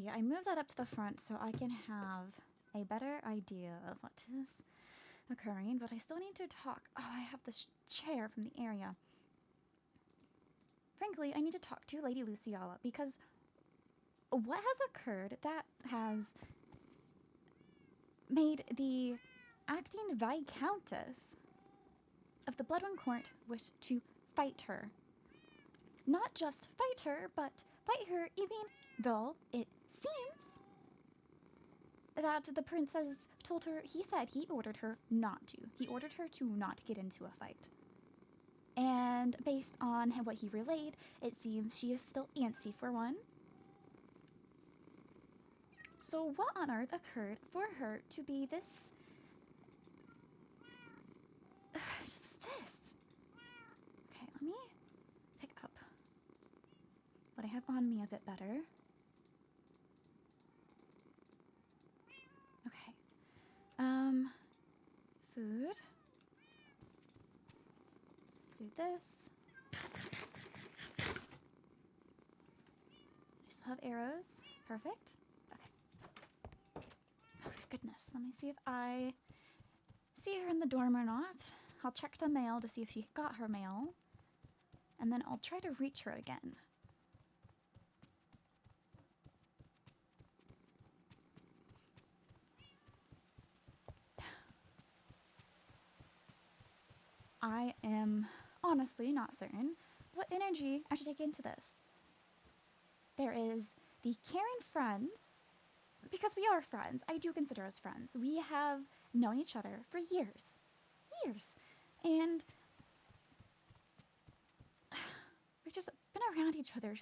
see. I moved that up to the front so I can have a better idea of what is occurring, but I still need to talk. Oh, I have this chair from the area. Frankly, I need to talk to Lady Lizzaylia because what has occurred that has made the acting Viscountess of the Bloodwyn Court wish to fight her. Not just fight her, but fight her even though it seems that the princess told her, he said he ordered her not to. He ordered her to not get into a fight. And based on what he relayed, it seems she is still antsy for one. So what on earth occurred for her to be this... just this? Okay, let me pick up what I have on me a bit better. Okay. Food. Let's do this. I still have arrows. Perfect. Okay. Oh, goodness. Let me see if I see her in the dorm or not. I'll check the mail to see if she got her mail. And then I'll try to reach her again. I am honestly not certain what energy I should take into this. There is the caring friend, because we are friends. I do consider us friends. We have known each other for years. Years. And we've just been around each other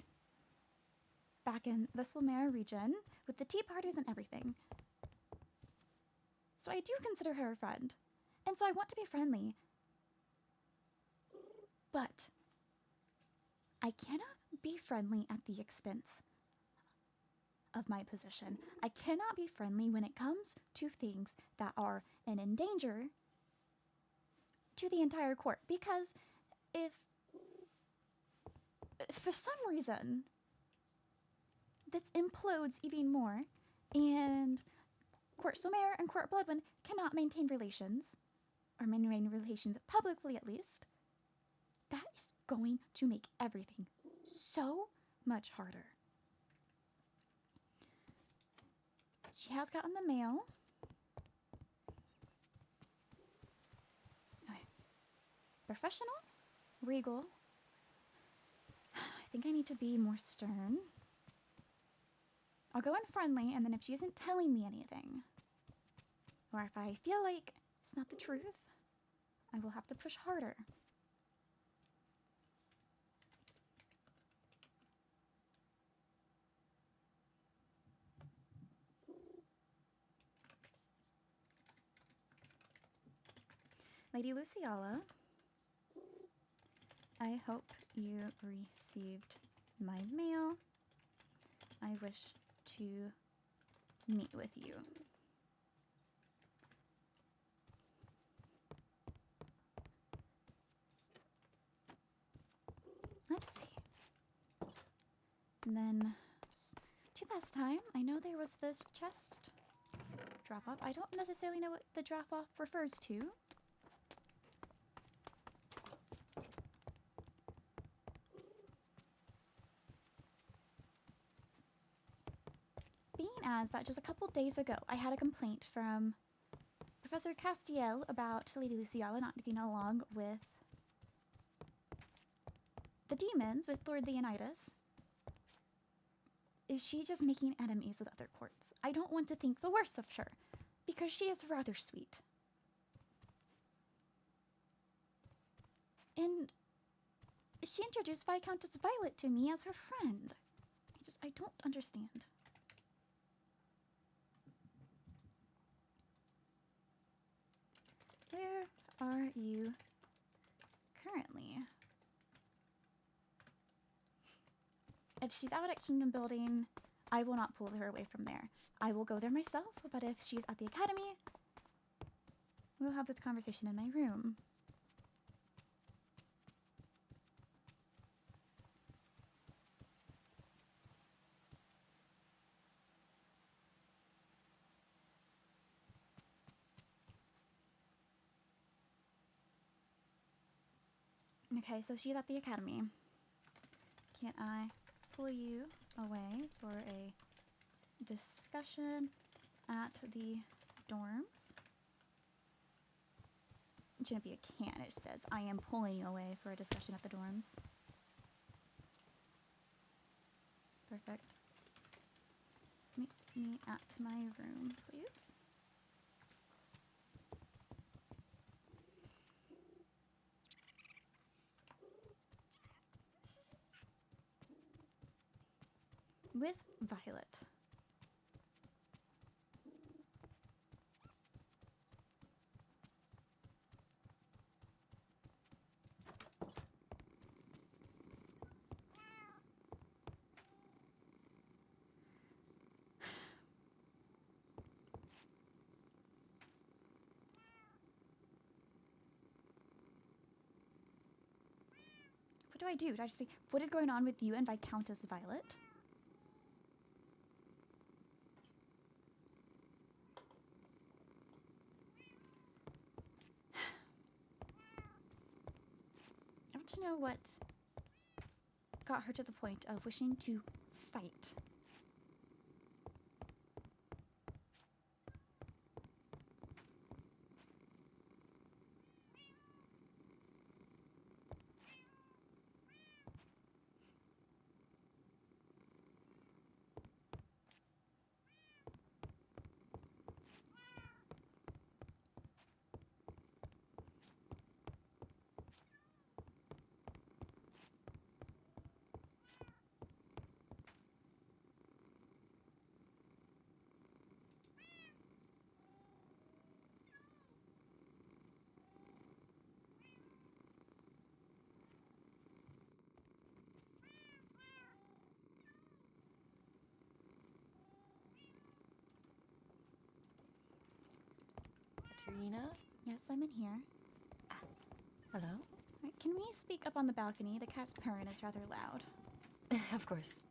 back in the Solmera region with the tea parties and everything. So I do consider her a friend. And so I want to be friendly. But I cannot be friendly at the expense of my position. I cannot be friendly when it comes to things that are an endanger to the entire court. Because if for some reason this implodes even more and Court Solmera and Court Bloodwyn cannot maintain relations, or maintain relations publicly at least, that is going to make everything so much harder. She has gotten the mail. Okay. Professional, regal. I think I need to be more stern. I'll go in friendly, and then if she isn't telling me anything, or if I feel like it's not the truth, I will have to push harder. Lady Lizzaylia, I hope you received my mail. I wish to meet with you. Let's see. And then, just to pass time, I know there was this chest drop-off. I don't necessarily know what the drop-off refers to. Being as that just a couple days ago, I had a complaint from Professor Castiel about Lady Lizzaylia not getting along with the demons, with Lord Leonidas. Is she just making enemies with other courts? I don't want to think the worst of her, because she is rather sweet. And she introduced Viscountess Violet to me as her friend. I don't understand. Where are you currently? If she's out at Kingdom Building, I will not pull her away from there. I will go there myself, but if she's at the academy, we'll have this conversation in my room. Okay, so she's at the academy. Can I pull you away for a discussion at the dorms? It shouldn't be a can, it says I am pulling you away for a discussion at the dorms. Perfect. Meet me at my room, please. With Violet. What do I do? Do I just say, what is going on with you and Viscountess Violet? I want to know what got her to the point of wishing to fight. Ktarina? Yes, I'm in here. Hello? Right, can we speak up on the balcony? The cat's purring is rather loud. Of course.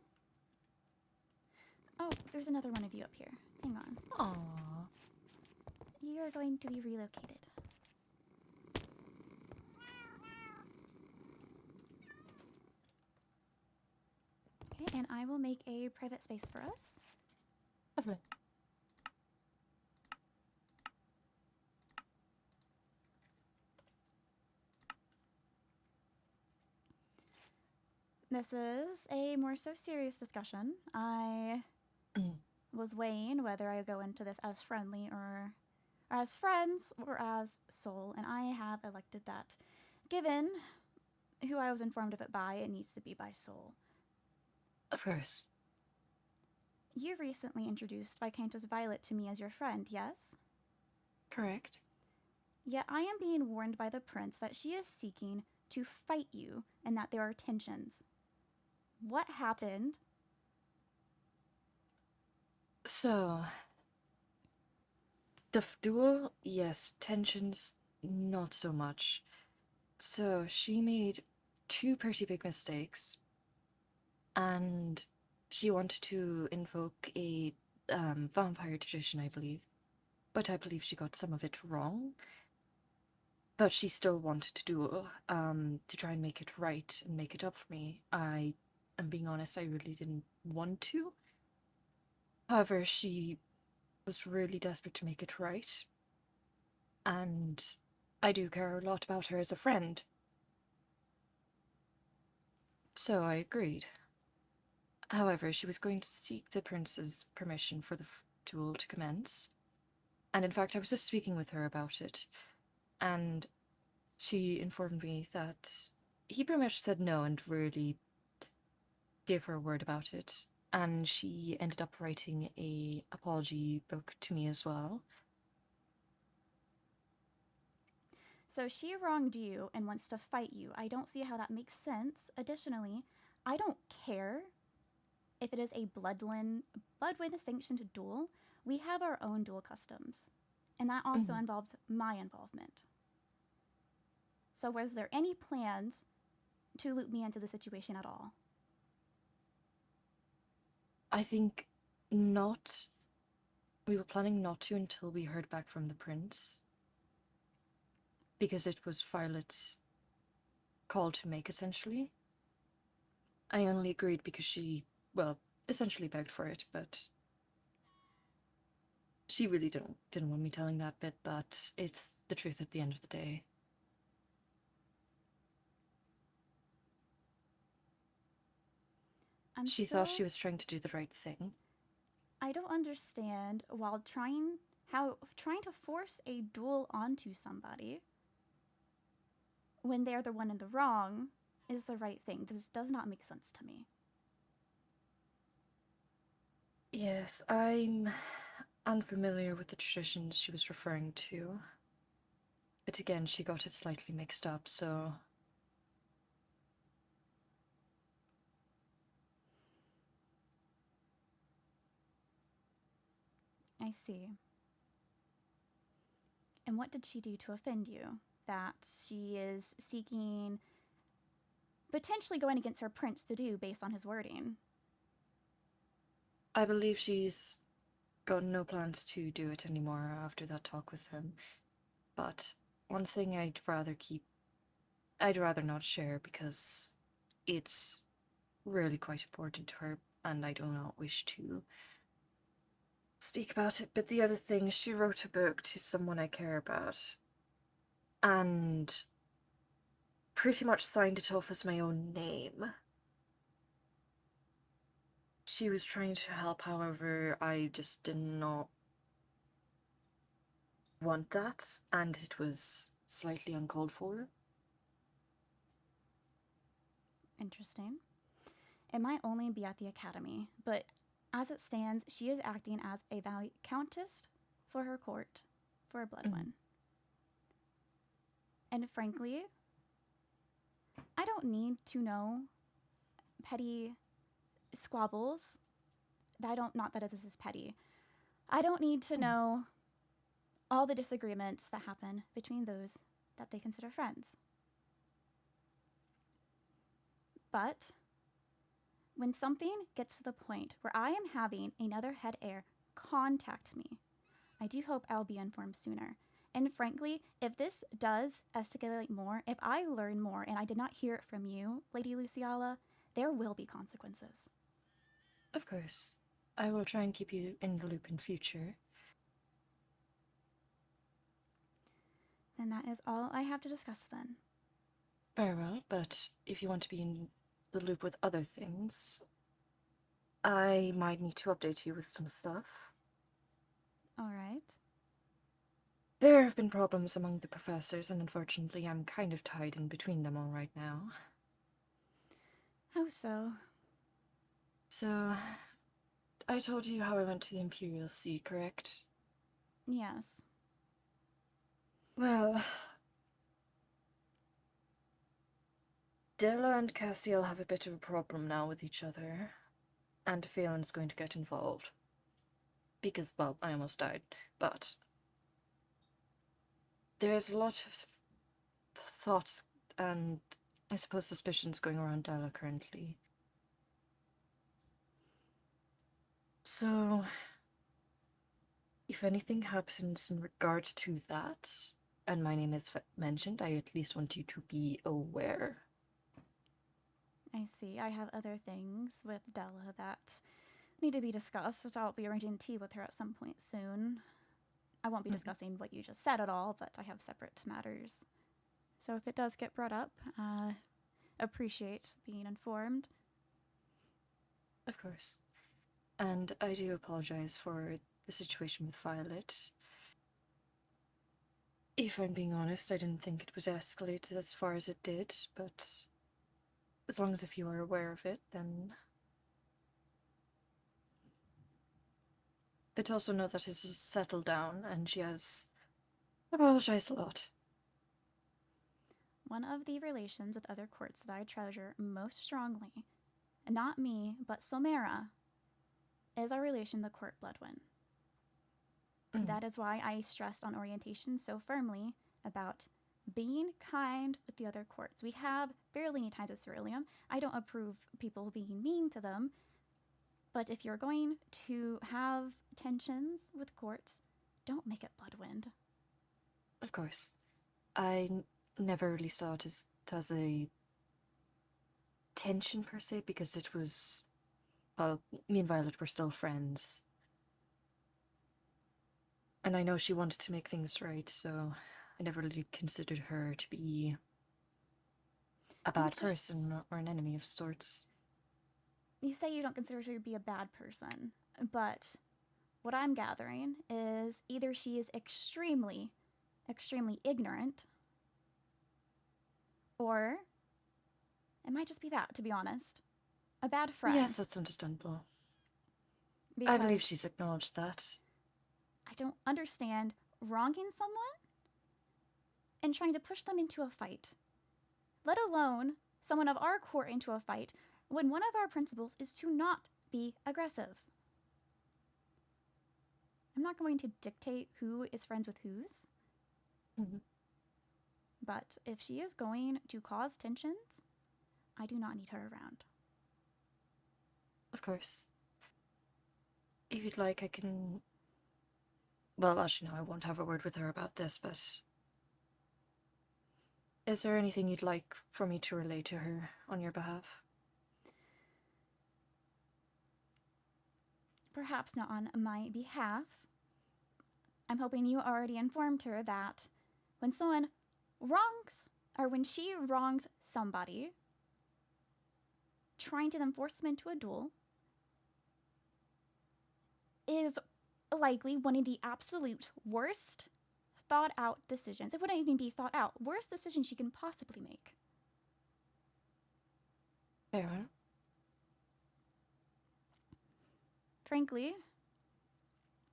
Oh, there's another one of you up here. Hang on. Aww. You are going to be relocated. Okay, and I will make a private space for us. Lovely. This is a more so serious discussion. I was weighing whether I go into this as friendly or as friends or as soul, and I have elected that, given who I was informed of it by, it needs to be by soul. Of course. You recently introduced Viscountess Violet to me as your friend, yes? Correct. Yet I am being warned by the prince that she is seeking to fight you and that there are tensions. What happened? So, the duel, yes. Tensions, not so much. So, she made two pretty big mistakes. And she wanted to invoke a vampire tradition, I believe. But I believe she got some of it wrong. But she still wanted to duel, to try and make it right and make it up for me. I'm being honest, I really didn't want to. However, she was really desperate to make it right. And I do care a lot about her as a friend. So I agreed. However, she was going to seek the prince's permission for the duel to commence. And in fact, I was just speaking with her about it. And she informed me that he pretty much said no and really gave her a word about it. And she ended up writing a apology book to me as well. So she wronged you and wants to fight you. I don't see how that makes sense. Additionally, I don't care if it is a Bloodwyn sanctioned duel. We have our own duel customs. And that also involves my involvement. So was there any plans to loop me into the situation at all? I think not. We were planning not to until we heard back from the prince. Because it was Violet's call to make, essentially. I only agreed because she, well, essentially begged for it, but she really didn't want me telling that bit, but it's the truth at the end of the day. She thought she was trying to do the right thing. I don't understand while trying to force a duel onto somebody when they're the one in the wrong is the right thing. This does not make sense to me. Yes, I'm unfamiliar with the traditions she was referring to. But again, she got it slightly mixed up, so... I see. And what did she do to offend you? That she is seeking, potentially going against her prince to do based on his wording? I believe she's got no plans to do it anymore after that talk with him. But one thing I'd rather not share because it's really quite important to her and I do not wish to speak about it. But the other thing, she wrote a book to someone I care about and pretty much signed it off as my own name. She was trying to help, however, I just did not want that, and it was slightly uncalled for. Interesting. It might only be at the academy, but as it stands, she is acting as a countess for her court for a Bloodwyn. And frankly, I don't need to know petty squabbles. Not that this is petty. I don't need to know all the disagreements that happen between those that they consider friends. But when something gets to the point where I am having another head heir contact me, I do hope I'll be informed sooner. And frankly, if this does escalate more, if I learn more and I did not hear it from you, Lady Lizzaylia, there will be consequences. Of course. I will try and keep you in the loop in future. Then that is all I have to discuss then. Very well, but if you want to be in the loop with other things, I might need to update you with some stuff. All right. There have been problems among the professors, and unfortunately I'm kind of tied in between them all right now. How so? So, I told you how I went to the Imperial Sea, correct? Yes. Well, Della and Cassian have a bit of a problem now with each other, and Phelan's going to get involved. Because, well, I almost died, but there's a lot of thoughts and, I suppose, suspicions going around Della currently. So, if anything happens in regards to that, and my name is mentioned, I at least want you to be aware. I see. I have other things with Della that need to be discussed, so I'll be arranging tea with her at some point soon. I won't be discussing what you just said at all, but I have separate matters. So if it does get brought up, appreciate being informed. Of course. And I do apologize for the situation with Violet. If I'm being honest, I didn't think it would escalate as far as it did, but as long as if you are aware of it, then... But also know that it has settled down, and she has apologized a lot. One of the relations with other courts that I treasure most strongly, not me, but Solmera, is our relation to Court Bloodwyn. That is why I stressed on orientation so firmly about being kind with the other courts. We have fairly many times with Ceruleum. I don't approve people being mean to them, but if you're going to have tensions with courts, don't make it Bloodwind. Of course. I never really saw it as as a tension per se, because it was, well, me and Violet were still friends. And I know she wanted to make things right, so I never really considered her to be a bad person or an enemy of sorts. You say you don't consider her to be a bad person, but what I'm gathering is either she is extremely, extremely ignorant, or it might just be that, to be honest. A bad friend. Yes, that's understandable. I believe she's acknowledged that. I don't understand wronging someone and trying to push them into a fight, let alone someone of our court into a fight, when one of our principles is to not be aggressive. I'm not going to dictate who is friends with whose. Mm-hmm. But if she is going to cause tensions, I do not need her around. Of course. If you'd like, I can... Well, actually, no, I won't have a word with her about this, but... Is there anything you'd like for me to relay to her on your behalf? Perhaps not on my behalf. I'm hoping you already informed her that when someone wrongs, or when she wrongs somebody, trying to then force them into a duel is likely one of the absolute worst thought out decisions. It wouldn't even be thought out. Worst decision she can possibly make. Fair. Frankly,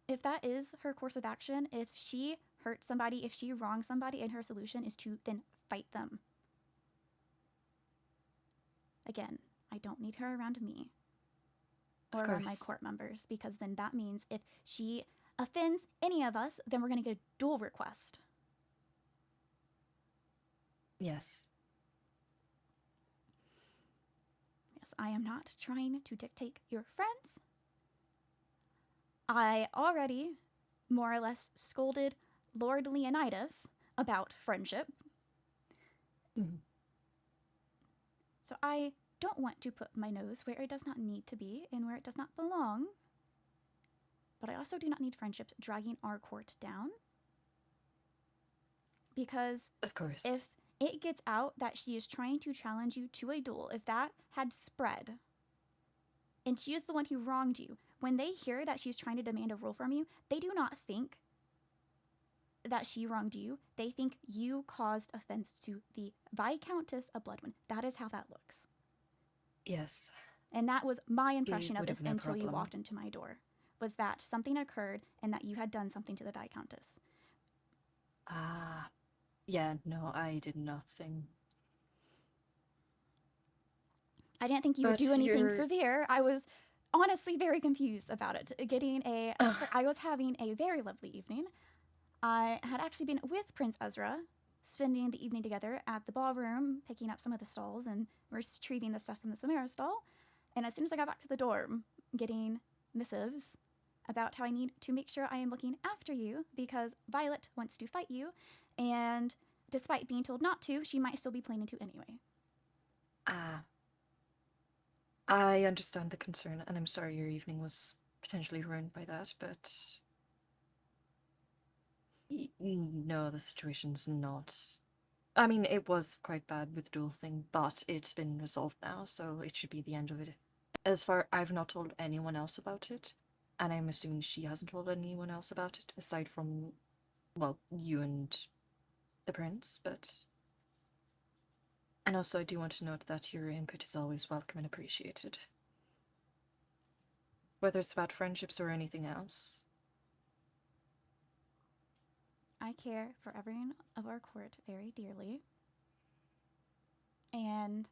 if that is her course of action, if she hurts somebody, if she wrongs somebody, and her solution is to then fight them. Again, I don't need her around me or around my court members, because then that means if she offends any of us, then we're going to get a duel request. Yes. Yes, I am not trying to dictate your friends. I already more or less scolded Lord Leonidas about friendship. Mm-hmm. So I don't want to put my nose where it does not need to be and where it does not belong. But I also do not need friendships dragging our court down. Because of course, if it gets out that she is trying to challenge you to a duel, if that had spread, and she is the one who wronged you, when they hear that she's trying to demand a rule from you, they do not think that she wronged you. They think you caused offense to the Viscountess of Bloodwyn. That is how that looks. Yes. And that was my impression of this until you walked into my door, was that something occurred and that you had done something to the Viscountess. Yeah, no, I did nothing. I didn't think you would do anything severe. I was honestly very confused about it. I was having a very lovely evening. I had actually been with Prince Ezra, spending the evening together at the ballroom, picking up some of the stalls and retrieving the stuff from the Solmera stall. And as soon as I got back to the dorm, getting missives about how I need to make sure I am looking after you because Violet wants to fight you, and despite being told not to, she might still be planning to anyway. I understand the concern, and I'm sorry your evening was potentially ruined by that, but... No, the situation's not... I mean, it was quite bad with the duel thing, but it's been resolved now, so it should be the end of it. As far... I've not told anyone else about it, and I'm assuming she hasn't told anyone else about it, aside from, well, you and the prince, but... And also, I do want to note that your input is always welcome and appreciated. Whether it's about friendships or anything else. I care for everyone of our court very dearly. And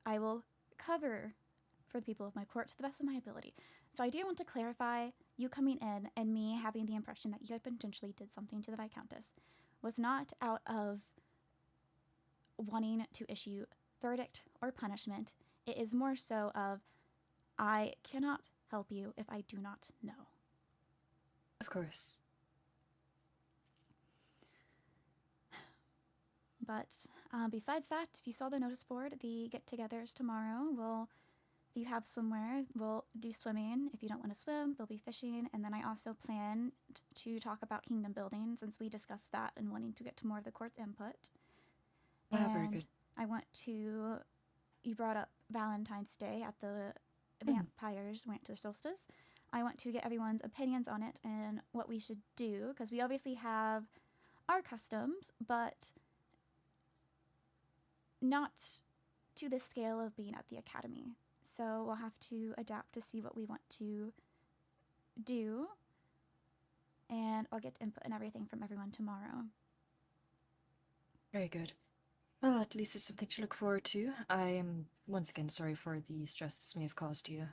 I will cover for the people of my court to the best of my ability. So I do want to clarify, you coming in and me having the impression that you had potentially did something to the Viscountess was not out of wanting to issue verdict or punishment. It is more so of, I cannot help you if I do not know. Of course. But besides that, if you saw the notice board, the get-togethers tomorrow if you have swimwear, we'll do swimming. If you don't want to swim, there'll be fishing. And then I also plan to talk about kingdom building, since we discussed that and wanting to get to more of the court's input. Very And good. I want to, you brought up Valentine's Day at the vampires winter solstice. I want to get everyone's opinions on it and what we should do, because we obviously have our customs, but not to the scale of being at the academy. So we'll have to adapt to see what we want to do. And I'll get input and everything from everyone tomorrow. Very good. Well, at least it's something to look forward to. I am once again sorry for the stress this may have caused you.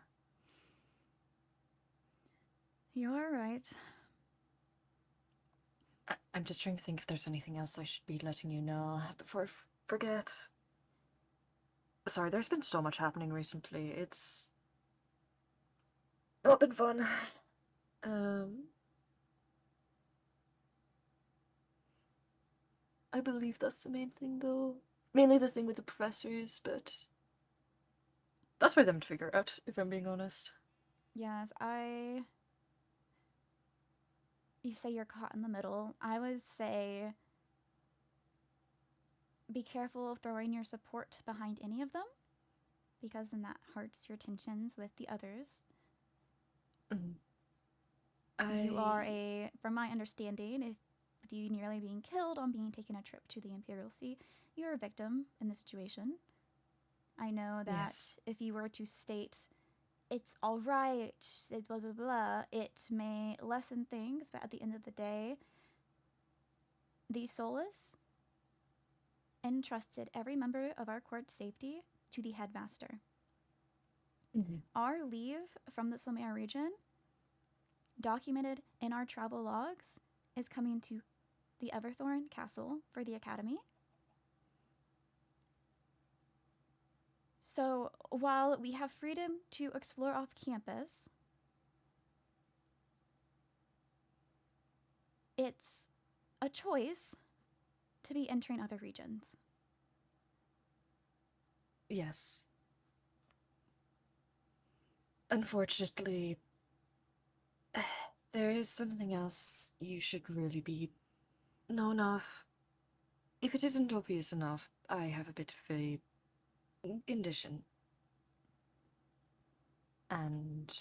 You're right. I'm just trying to think if there's anything else I should be letting you know before I forget. Sorry, there's been so much happening recently. It's not been fun. I believe that's the main thing, though. Mainly the thing with the professors, but that's for them to figure out, if I'm being honest. Yes, you say you're caught in the middle. I would say be careful of throwing your support behind any of them, because then that hurts your tensions with the others. You are from my understanding, with you nearly being killed on being taken a trip to the Imperial Sea, you're a victim in the situation. I know that if you were to state, it's all right, it's blah, blah, blah, it may lessen things, but at the end of the day, the Solus entrusted every member of our court's safety to the headmaster. Our leave from the Solmera region, documented in our travel logs, is coming to the Everthorne Castle for the academy. So while we have freedom to explore off campus, it's a choice to be entering other regions. Yes. Unfortunately, there is something else you should really be known of. If it isn't obvious enough, I have a bit of a condition. And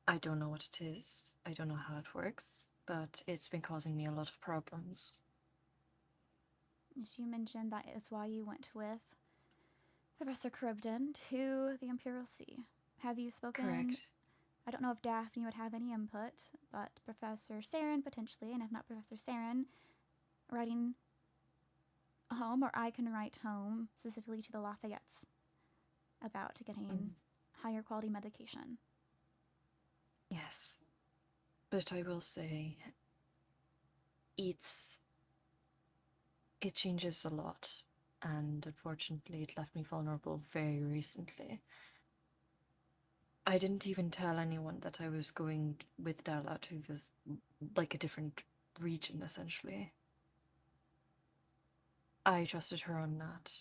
I don't know what it is. I don't know how it works, but it's been causing me a lot of problems. As you mentioned, that is why you went with Professor Charybdin to the Imperial Sea. Have you spoken? Correct. I don't know if Daphne would have any input, but Professor Saren potentially, and if not Professor Saren, writing home, or I can write home specifically to the Lafayettes about getting higher quality medication. Yes. But I will say, it changes a lot, and unfortunately it left me vulnerable very recently. I didn't even tell anyone that I was going with Della to this, like, a different region, essentially. I trusted her on that.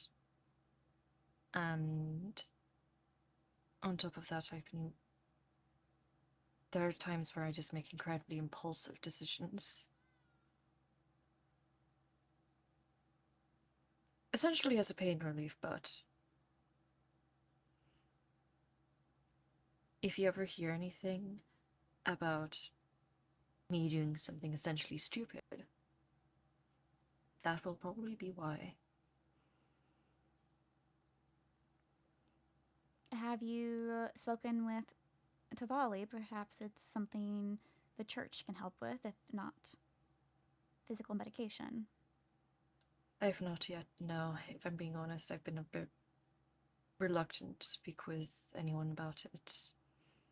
And on top of that, there are times where I just make incredibly impulsive decisions. Essentially as a pain relief, but if you ever hear anything about me doing something essentially stupid, that will probably be why. Have you spoken with Tavali? Perhaps it's something the church can help with, if not physical medication. I've not yet, no. If I'm being honest, I've been a bit reluctant to speak with anyone about it.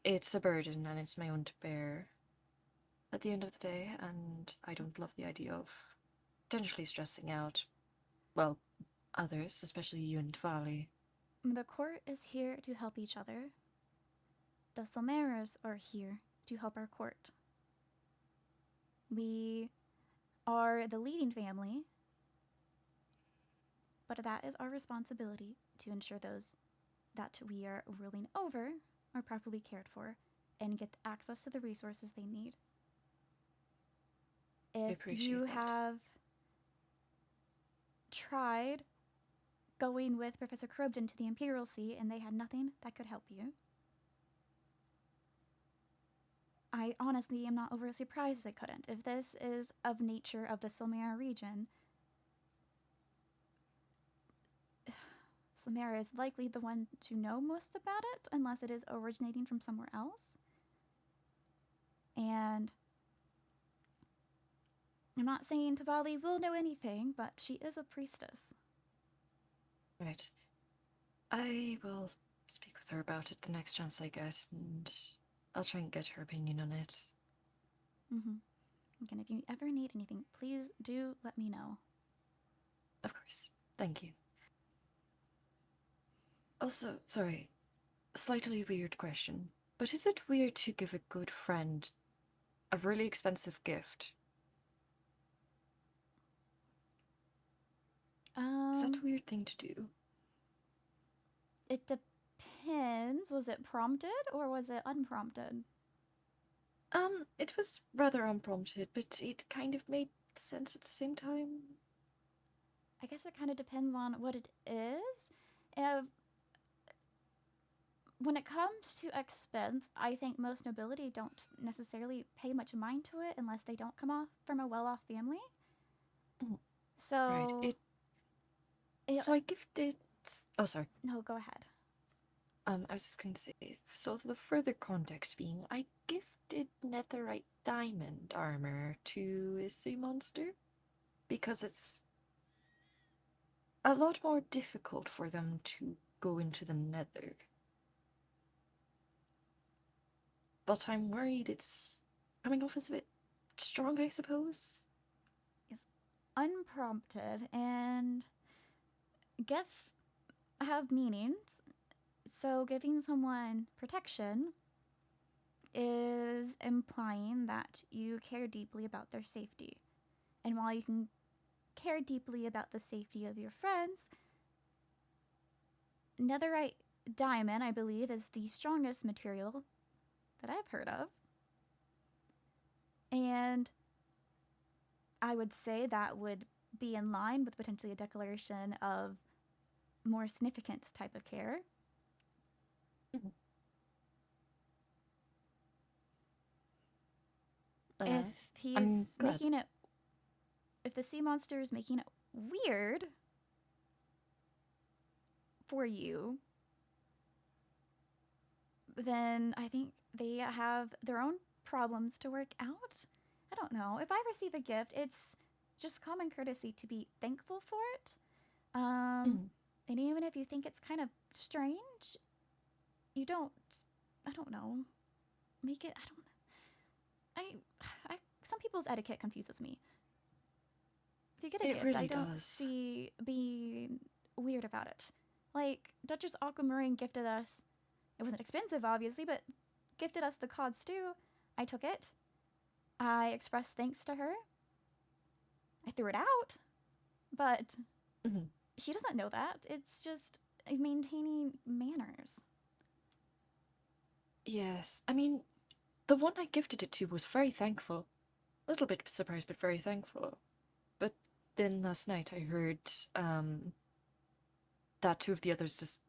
It's a burden and it's my own to bear at the end of the day, and I don't love the idea of potentially stressing out, well, others, especially you and Tavali. The court is here to help each other. The Solmeras are here to help our court. We are the leading family, but that is our responsibility to ensure those that we are ruling over are properly cared for and get access to the resources they need. If you appreciate that. have tried going with Professor Crobden to the Imperial Sea and they had nothing that could help you, I honestly am not overly surprised if they couldn't. If this is of nature of the Solmera region, Solmera is likely the one to know most about it, unless it is originating from somewhere else. And I'm not saying Tavali will know anything, but she is a priestess. Right. I will speak with her about it the next chance I get, and I'll try and get her opinion on it. Mm-hmm. Again, if you ever need anything, please do let me know. Of course. Thank you. Also, sorry, slightly weird question, but is it weird to give a good friend a really expensive gift? Is that a weird thing to do? It depends. Was it prompted or was it unprompted? It was rather unprompted, but it kind of made sense at the same time. I guess it kind of depends on what it is. If, when it comes to expense, I think most nobility don't necessarily pay much mind to it unless they don't come off from a well-off family. So, Right. So I gifted. Oh, sorry. No, go ahead. I was just going to say. So the further context being, I gifted netherite diamond armor to a sea monster because it's a lot more difficult for them to go into the nether. But I'm worried it's coming off as a bit strong, I suppose. It's unprompted, and gifts have meanings. So giving someone protection is implying that you care deeply about their safety. And while you can care deeply about the safety of your friends, netherite diamond, I believe, is the strongest material that I've heard of. And I would say that would be in line with potentially a declaration of more significant type of care. Mm-hmm. If he's making it, if the sea monster is making it weird for you, then I think they have their own problems to work out. I don't know. If I receive a gift, it's just common courtesy to be thankful for it. And even if you think it's kind of strange, you don't, I don't know, make it, some people's etiquette confuses me. If you get a gift, really I don't does. see being weird about it. Like, Duchess Aquamarine gifted us, it wasn't expensive, obviously, but gifted us the cod stew. I took it. I expressed thanks to her. I threw it out, but she doesn't know that. It's just maintaining manners. Yes, I mean, the one I gifted it to was very thankful. A little bit surprised, but very thankful. But then last night I heard that two of the others just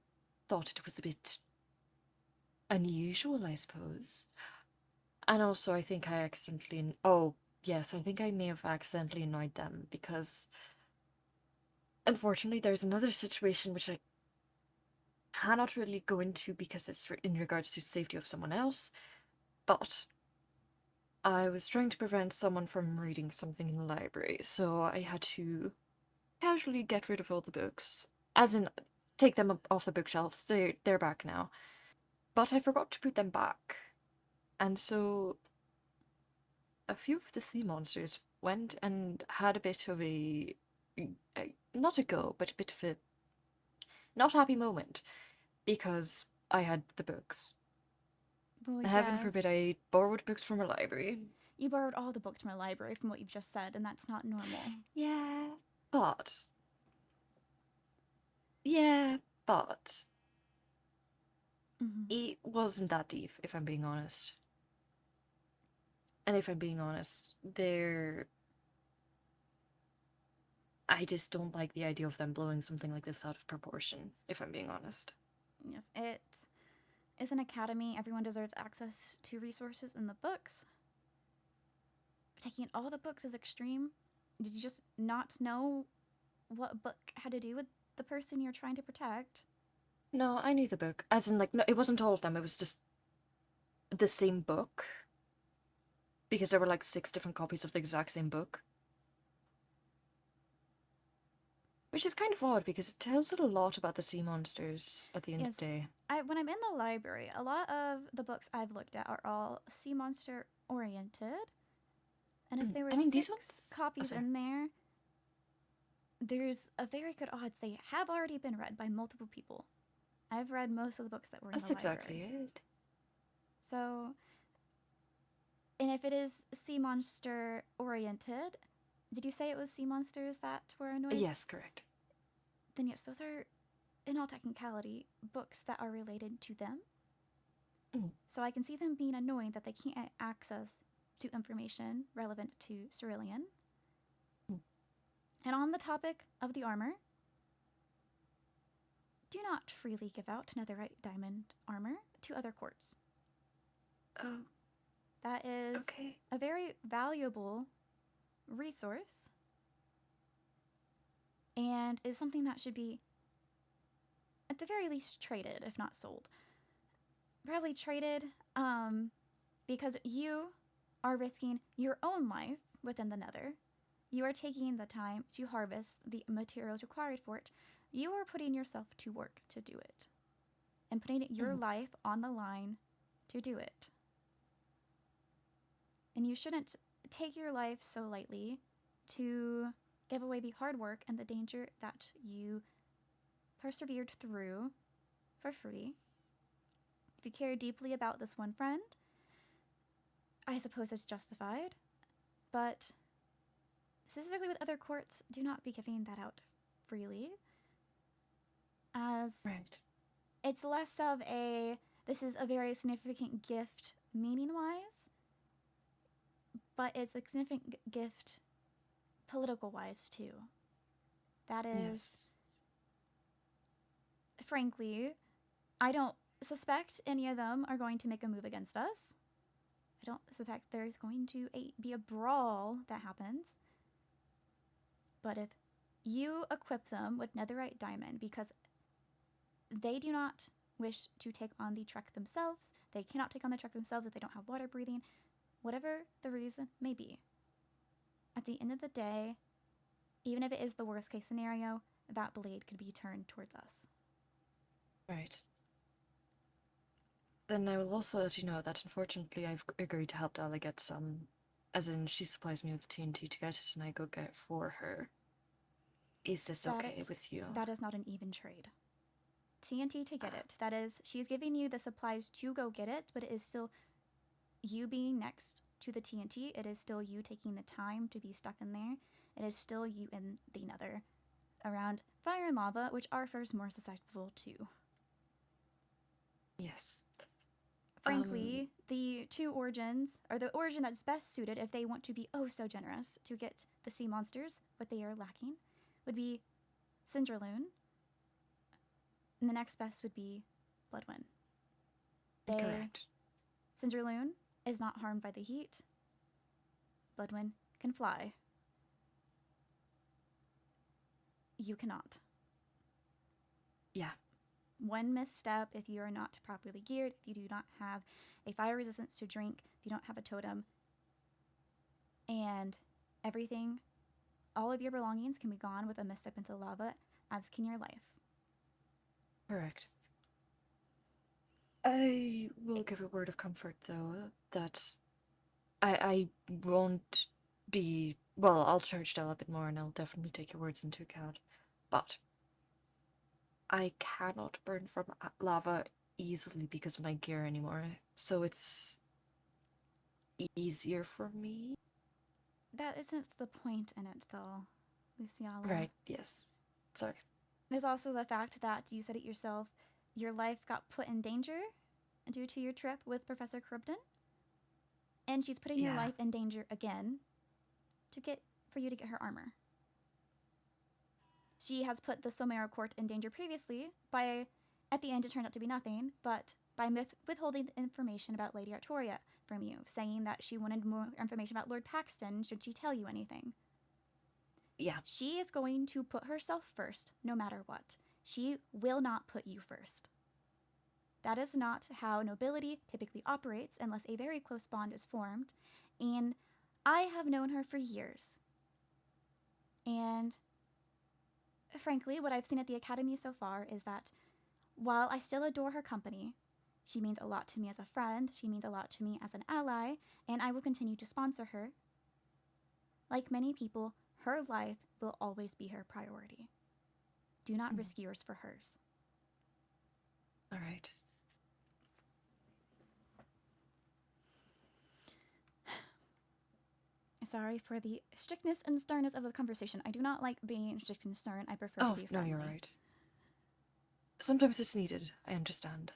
thought it was a bit unusual, I suppose. And also I think I accidentally... Oh, yes, I think I may have accidentally annoyed them because... Unfortunately, there's another situation which I cannot really go into because it's in regards to safety of someone else, but I was trying to prevent someone from reading something in the library, so I had to casually get rid of all the books, as in take them off the bookshelves. They're back now, but I forgot to put them back, and so a few of the sea monsters went and had a bit of not a go, but a bit of a not happy moment, because I had the books. Well, Heaven forbid I borrowed books from a library. You borrowed all the books from a library from what you've just said, and that's not normal. Yeah, but Yeah, but Mm-hmm. it wasn't that deep, if I'm being honest. And if I'm being honest, I just don't like the idea of them blowing something like this out of proportion, if I'm being honest. Yes, it is an academy. Everyone deserves access to resources in the books. Taking all the books is extreme. Did you just not know what book had to do with the person you're trying to protect? No, I knew the book. As in, like, no, it wasn't all of them, it was just the same book. Because there were like 6 different copies of the exact same book. Which is kind of odd because it tells it a lot about the sea monsters at the end of Yes, the day. when I'm in the library, a lot of the books I've looked at are all sea monster oriented. And if there were I mean, these 6 ones. Oh, copies sorry. in there, there's a very good odds they have already been read by multiple people. I've read most of the books that were in That's the exactly library. it. So, and if it is sea monster oriented, did you say it was sea monsters that were annoyed? Yes, correct. Then yes, those are, in all technicality, books that are related to them. Mm. So I can see them being annoyed that they can't access to information relevant to Cerulean. Mm. And on the topic of the armor, do not freely give out netherite diamond armor to other courts. Oh, That is okay. a very valuable resource and is something that should be, at the very least, traded, if not sold. Probably traded because you are risking your own life within the nether. You are taking the time to harvest the materials required for it. You are putting yourself to work to do it and putting your life on the line to do it. And you shouldn't take your life so lightly to give away the hard work and the danger that you persevered through for free. If you care deeply about this one friend, I suppose it's justified, but specifically with other courts, do not be giving that out freely, as Right. it's less of a, this is a very significant gift meaning-wise, but it's a significant gift political-wise too. That is, Yes. frankly, I don't suspect any of them are going to make a move against us. I don't suspect there's going to be a brawl that happens. But if you equip them with netherite diamond because they do not wish to take on the trek themselves, they cannot take on the trek themselves if they don't have water breathing, whatever the reason may be, at the end of the day, even if it is the worst case scenario, that blade could be turned towards us. Right. Then I will also let you know that unfortunately I've agreed to help Della get some, as in she supplies me with TNT to get it and I go get it for her. Is this okay with you? That is not an even trade. TNT to get it. That is, she's giving you the supplies to go get it, but it is still you being next to the TNT. It is still you taking the time to be stuck in there. It is still you in the nether around fire and lava, which are first more susceptible to. Yes. Frankly, the 2 origins, or the origin that's best suited if they want to be oh so generous to get the sea monsters, what they are lacking, would be Cinderloon, and the next best would be Bloodwyn. Correct. Cinderloon is not harmed by the heat. Bloodwyn can fly. You cannot. Yeah. One misstep, if you are not properly geared, if you do not have a fire resistance to drink, if you don't have a totem, and everything, all of your belongings can be gone with a misstep into lava, as can your life. Correct. I will give a word of comfort, though, that I won't be... Well, I'll charge Dell a bit more and I'll definitely take your words into account. But I cannot burn from lava easily because of my gear anymore, so it's easier for me. That isn't the point in it, though, Lizzaylia. Right, yes. Sorry. There's also the fact that you said it yourself, your life got put in danger due to your trip with Professor Cribden. And she's putting your Yeah. life in danger again for you to get her armor. She has put the Solmera Court in danger previously by, at the end it turned out to be nothing, but by withholding information about Lady Artoria from you, saying that she wanted more information about Lord Paxton should she tell you anything. Yeah. She is going to put herself first, no matter what. She will not put you first. That is not how nobility typically operates unless a very close bond is formed, and I have known her for years. And frankly, what I've seen at the Academy so far is that while I still adore her company, she means a lot to me as a friend, she means a lot to me as an ally, and I will continue to sponsor her. Like many people, her life will always be her priority. Do not risk yours for hers. All right. Sorry for the strictness and sternness of the conversation. I do not like being strict and stern. I prefer to be friendly. No, you're right. Sometimes it's needed, I understand.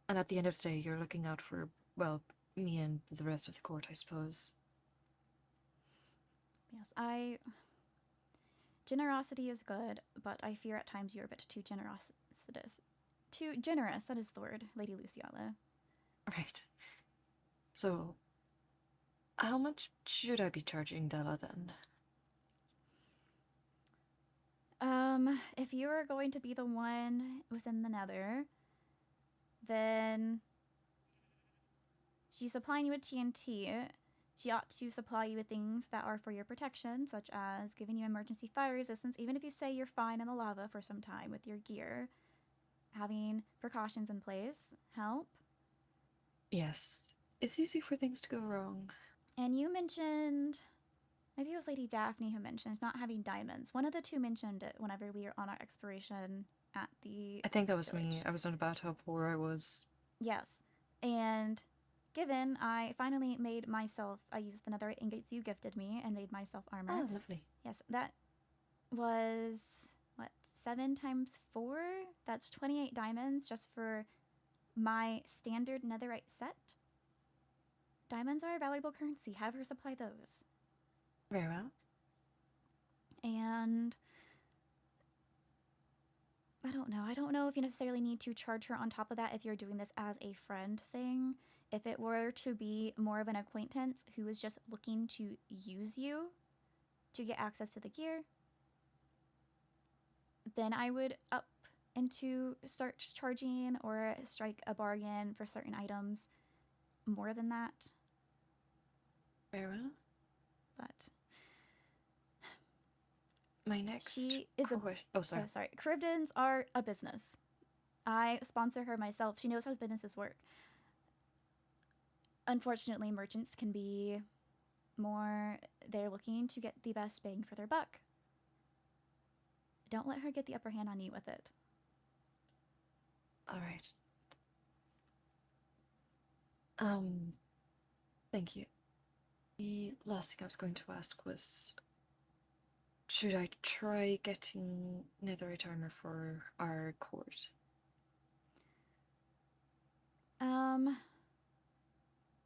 And at the end of the day, you're looking out for, well, me and the rest of the court, I suppose. Yes, generosity is good, but I fear at times you're a bit too generous. Too generous, that is the word, Lady Lizzaylia. Right. So, how much should I be charging Della then? If you are going to be the one within the Nether, then she's supplying you with TNT. She ought to supply you with things that are for your protection, such as giving you emergency fire resistance, even if you say you're fine in the lava for some time with your gear. Having precautions in place help. Yes. It's easy for things to go wrong. And you mentioned, maybe it was Lady Daphne who mentioned not having diamonds. One of the two mentioned it whenever we were on our exploration at the I think that was village. me. I was on about how poor I was. Yes. And given I finally made myself, I used the netherite ingots you gifted me and made myself armor. Oh, lovely. Yes, that was, 7 times 4? That's 28 diamonds just for my standard netherite set. Diamonds are a valuable currency. Have her supply those. Very well. And I don't know. I don't know if you necessarily need to charge her on top of that if you're doing this as a friend thing. If it were to be more of an acquaintance who is just looking to use you to get access to the gear, then I would up into start charging or strike a bargain for certain items more than that. Very well. But my next she is sorry. Sorry. Cribdens are a business. I sponsor her myself. She knows how businesses work. Unfortunately, merchants can be more, they're looking to get the best bang for their buck. Don't let her get the upper hand on you with it. All right. Thank you. The last thing I was going to ask was, should I try getting netherite armor for our court?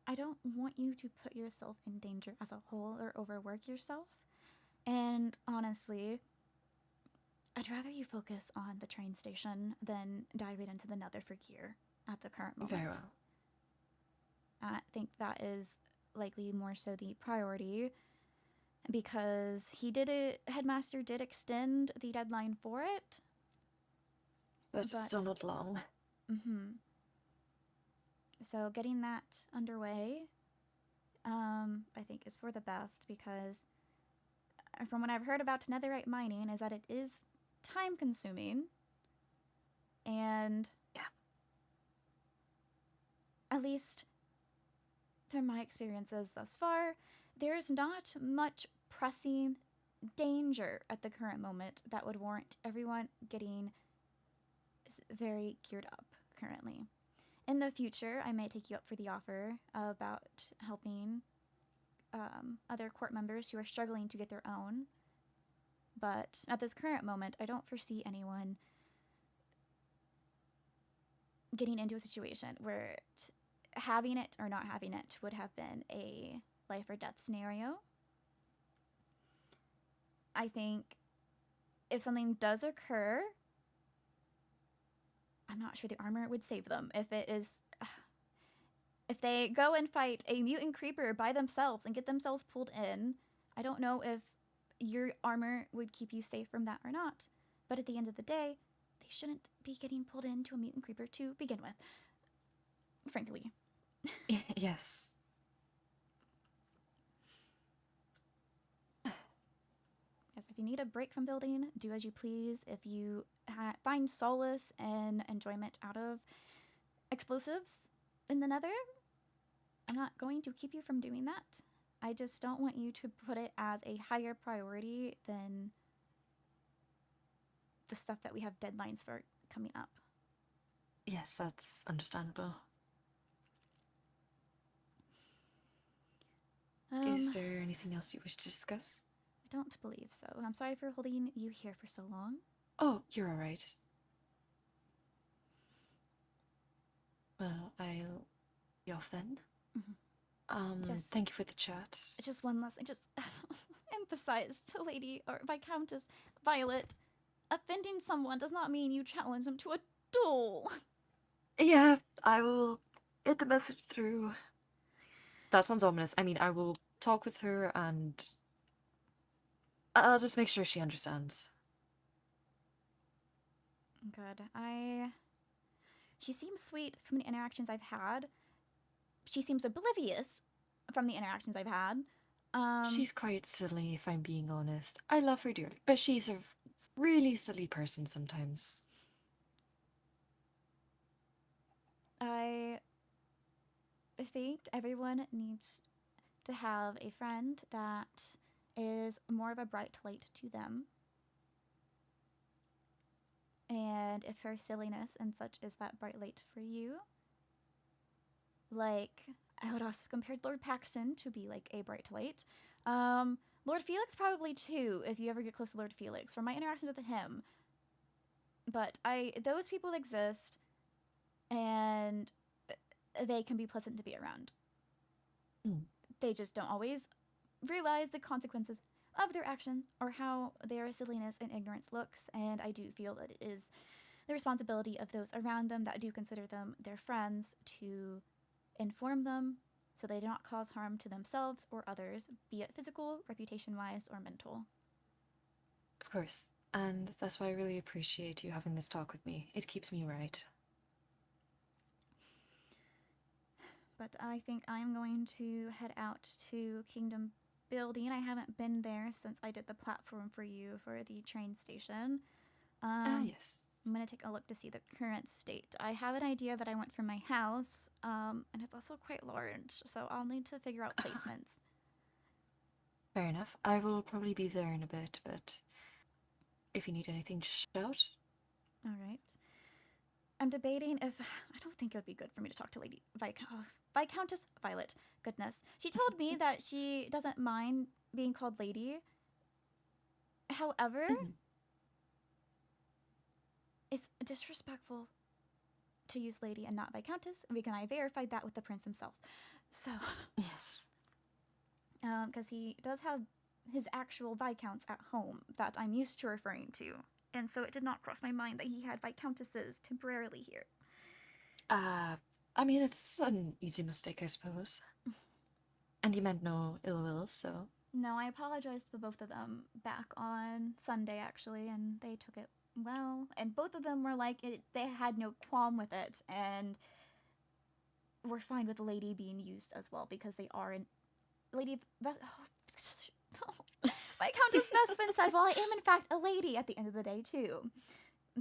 I don't want you to put yourself in danger as a whole or overwork yourself. And honestly, I'd rather you focus on the train station than diving into the nether for gear at the current moment. Very well. I think that is likely more so the priority because Headmaster did extend the deadline for it. But it's still not long. So getting that underway, I think is for the best because from what I've heard about netherite mining is that it is time consuming and at least from my experiences thus far, there's not much pressing danger at the current moment that would warrant everyone getting very geared up currently. In the future, I may take you up for the offer about helping other court members who are struggling to get their own. But at this current moment, I don't foresee anyone getting into a situation where having it or not having it would have been a life or death scenario. I think if something does occur, I'm not sure the armor would save them. If they go and fight a mutant creeper by themselves and get themselves pulled in, I don't know if your armor would keep you safe from that or not. But at the end of the day, they shouldn't be getting pulled into a mutant creeper to begin with. Frankly. Yes. Yes, if you need a break from building, do as you please. If you find solace and enjoyment out of explosives in the nether, I'm not going to keep you from doing that. I just don't want you to put it as a higher priority than the stuff that we have deadlines for coming up. Yes, that's understandable. Is there anything else you wish to discuss? I don't believe so. I'm sorry for holding you here for so long. Oh, you're all right. Well, I'll be off then. Thank you for the chat. Just one last thing. Just emphasize to Lady or Viscountess Violet, offending someone does not mean you challenge them to a duel. Yeah, I will get the message through. That sounds ominous. I mean, I will talk with her and I'll just make sure she understands. Good. She seems sweet from the interactions I've had. She seems oblivious from the interactions I've had. She's quite silly, if I'm being honest. I love her dearly, but she's a really silly person sometimes. I think everyone needs to have a friend that is more of a bright light to them. And if her silliness and such is that bright light for you, like, I would also compare Lord Paxton to be like a bright light. Lord Felix probably too, if you ever get close to Lord Felix, from my interactions with him. But those people exist, and they can be pleasant to be around. They just don't always realize the consequences of their actions or how their silliness and ignorance looks, and I do feel that it is the responsibility of those around them that do consider them their friends to inform them so they do not cause harm to themselves or others, be it physical, reputation-wise, or mental. Of course, and that's why I really appreciate you having this talk with me. It keeps me right. But I think I'm going to head out to Kingdom Building. I haven't been there since I did the platform for you for the train station. Yes. I'm going to take a look to see the current state. I have an idea that I want for my house, and it's also quite large, so I'll need to figure out placements. Fair enough. I will probably be there in a bit, but if you need anything, just shout. All right. I'm debating if... I don't think it would be good for me to talk to Lady Viscountess Violet. Goodness. She told me that she doesn't mind being called Lady. However... It's disrespectful to use Lady and not Viscountess, and I verified that with the prince himself. So... Yes. Because he does have his actual Viscounts at home that I'm used to referring to. And so it did not cross my mind that he had Viscountesses temporarily here. I mean, it's an easy mistake, I suppose. And you meant no ill will, so... No, I apologized to both of them back on Sunday, actually, and they took it well. And both of them were like, they had no qualm with it, and were fine with the Lady being used as well, because they are in... Viscountess Vespin said, well, I am in fact a lady at the end of the day, too.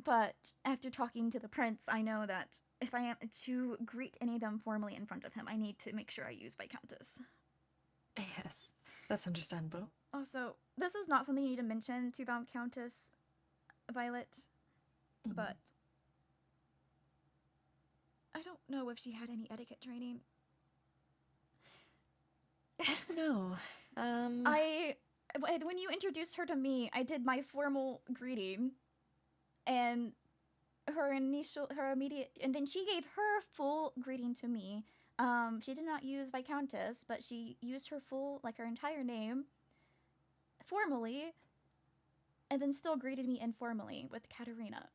But after talking to the prince, I know that if I am to greet any of them formally in front of him, I need to make sure I use Viscountess. Yes, that's understandable. Also, this is not something you need to mention to Viscountess Violet, but I don't know if she had any etiquette training. I don't know. when you introduced her to me, I did my formal greeting, and her immediate, and then she gave her full greeting to me. She did not use Viscountess, but she used her full, like her entire name, formally, and then still greeted me informally with Katarina.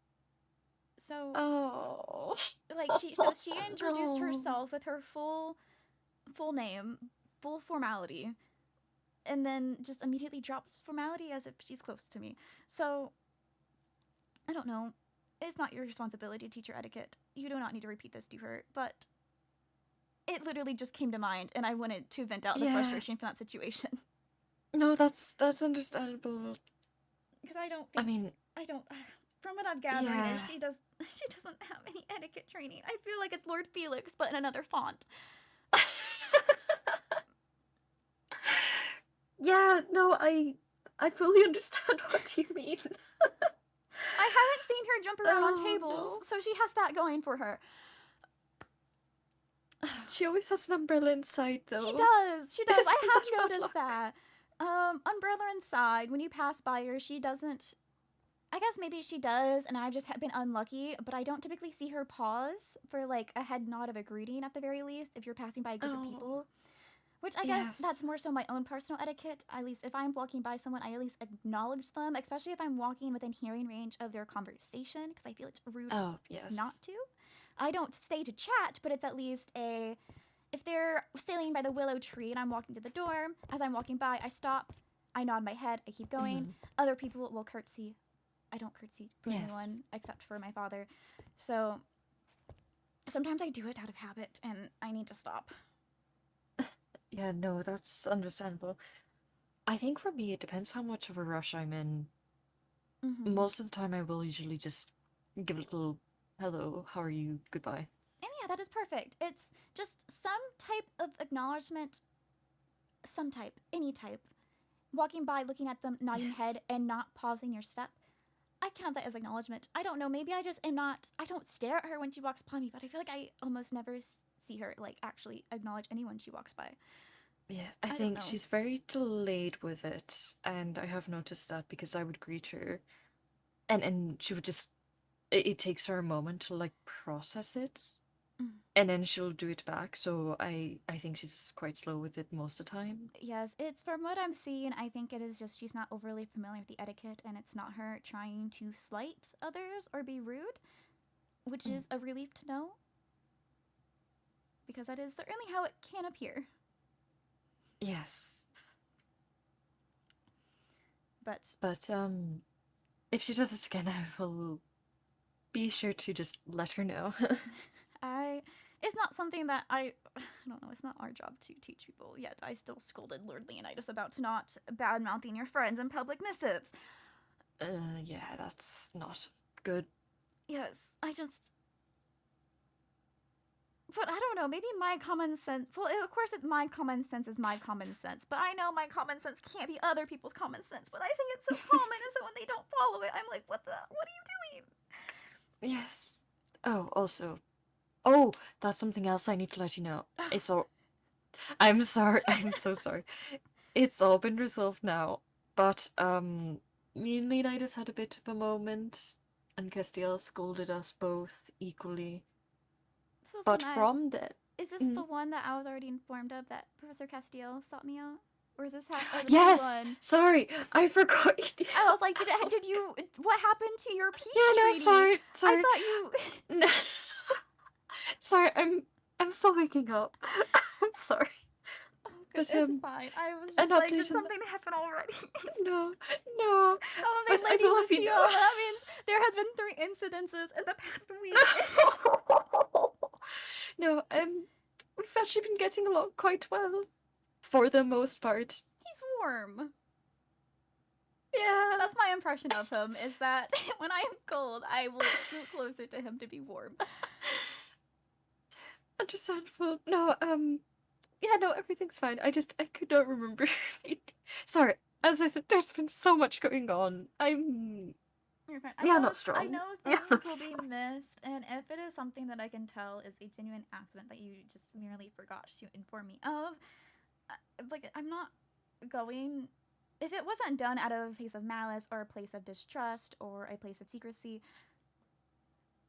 So, Oh. like she introduced herself with her full name, full formality, and then just immediately drops formality as if she's close to me. So, I don't know. It's not your responsibility to teach her etiquette. You do not need to repeat this to her, but it literally just came to mind, and I wanted to vent out the frustration from that situation. No, that's understandable. Because I don't from what I've gathered, is she doesn't have any etiquette training. I feel like it's Lord Felix, but in another font. Yeah, no, I fully understand what you mean. I haven't seen her jump around on tables, so she has that going for her. She always has an umbrella inside, though. She does. I have noticed that. Umbrella inside. When you pass by her, she doesn't. I guess maybe she does, and I've just been unlucky, but I don't typically see her pause for, like, a head nod of a greeting at the very least if you're passing by a group of people. Which I guess that's more so my own personal etiquette. At least if I'm walking by someone, I at least acknowledge them, especially if I'm walking within hearing range of their conversation, because I feel it's rude not to. I don't stay to chat, but it's at least if they're sailing by the willow tree and I'm walking to the door, as I'm walking by, I stop, I nod my head, I keep going. Other people will curtsy. I don't curtsy for anyone except for my father. So sometimes I do it out of habit, and I need to stop. Yeah, no, that's understandable. I think for me, it depends how much of a rush I'm in. Most of the time, I will usually just give a little hello, how are you, goodbye. And yeah, that is perfect. It's just some type of acknowledgement, any type. Walking by, looking at them, nodding head, and not pausing your step. I count that as acknowledgement. I don't know, maybe I just am not, I don't stare at her when she walks by me, but I feel like I almost never see her, like, actually acknowledge anyone she walks by. Yeah, I think she's very delayed with it, and I have noticed that because I would greet her, and she would just, it takes her a moment to, like, process it, and then she'll do it back, so I think she's quite slow with it most of the time. Yes, it's from what I'm seeing, I think it is just she's not overly familiar with the etiquette, and it's not her trying to slight others or be rude, which is a relief to know, because that is certainly how it can appear. Yes. But if she does it again, I will be sure to just let her know. It's not something that I don't know, it's not our job to teach people, yet I still scolded Lord Leonidas about to not bad-mouthing your friends in public missives. Yeah, that's not good. Yes, but I don't know, maybe my common sense, well, of course my common sense is my common sense, but I know my common sense can't be other people's common sense, but I think it's so common, and so when they don't follow it, I'm like, what are you doing? Yes. Oh, also, that's something else I need to let you know. It's all, I'm sorry, I'm so sorry. It's all been resolved now, but, me and Leonidas had a bit of a moment, and Castiel scolded us both equally. But from that... Is this the one that I was already informed of, that Professor Castiel sought me out? Or is this yes! One? Sorry, I forgot. I was like, did you, what happened to your peace treaty? Sorry. I thought you... No. Sorry, I'm still waking up. I'm sorry. Oh, good. It's fine. I was just like, did something happen already? No. Oh, they let you know. That means there has been 3 incidences in the past week. No, we've actually been getting along quite well, for the most part. He's warm. Yeah. That's my impression of him, is that when I am cold, I will scoot closer to him to be warm. Understandable. No, yeah, no, everything's fine. I could not remember. Sorry, as I said, there's been so much going on. You're fine. Not strong. I know things will be missed, and if it is something that I can tell is a genuine accident that you just merely forgot to inform me of, like, I'm not going... if it wasn't done out of a place of malice or a place of distrust or a place of secrecy,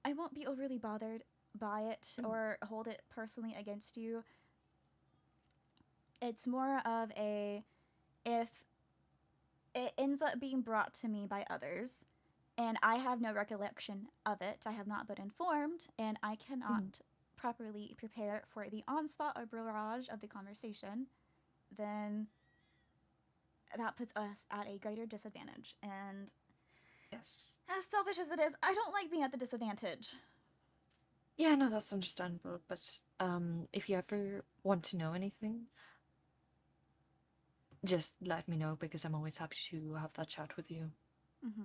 I won't be overly bothered by it or hold it personally against you. It's more of a, if it ends up being brought to me by others and I have no recollection of it, I have not been informed, and I cannot properly prepare for the onslaught or barrage of the conversation, then that puts us at a greater disadvantage. And Yes. as selfish as it is, I don't like being at the disadvantage. Yeah, no, that's understandable, but if you ever want to know anything, just let me know, because I'm always happy to have that chat with you. Mm-hmm.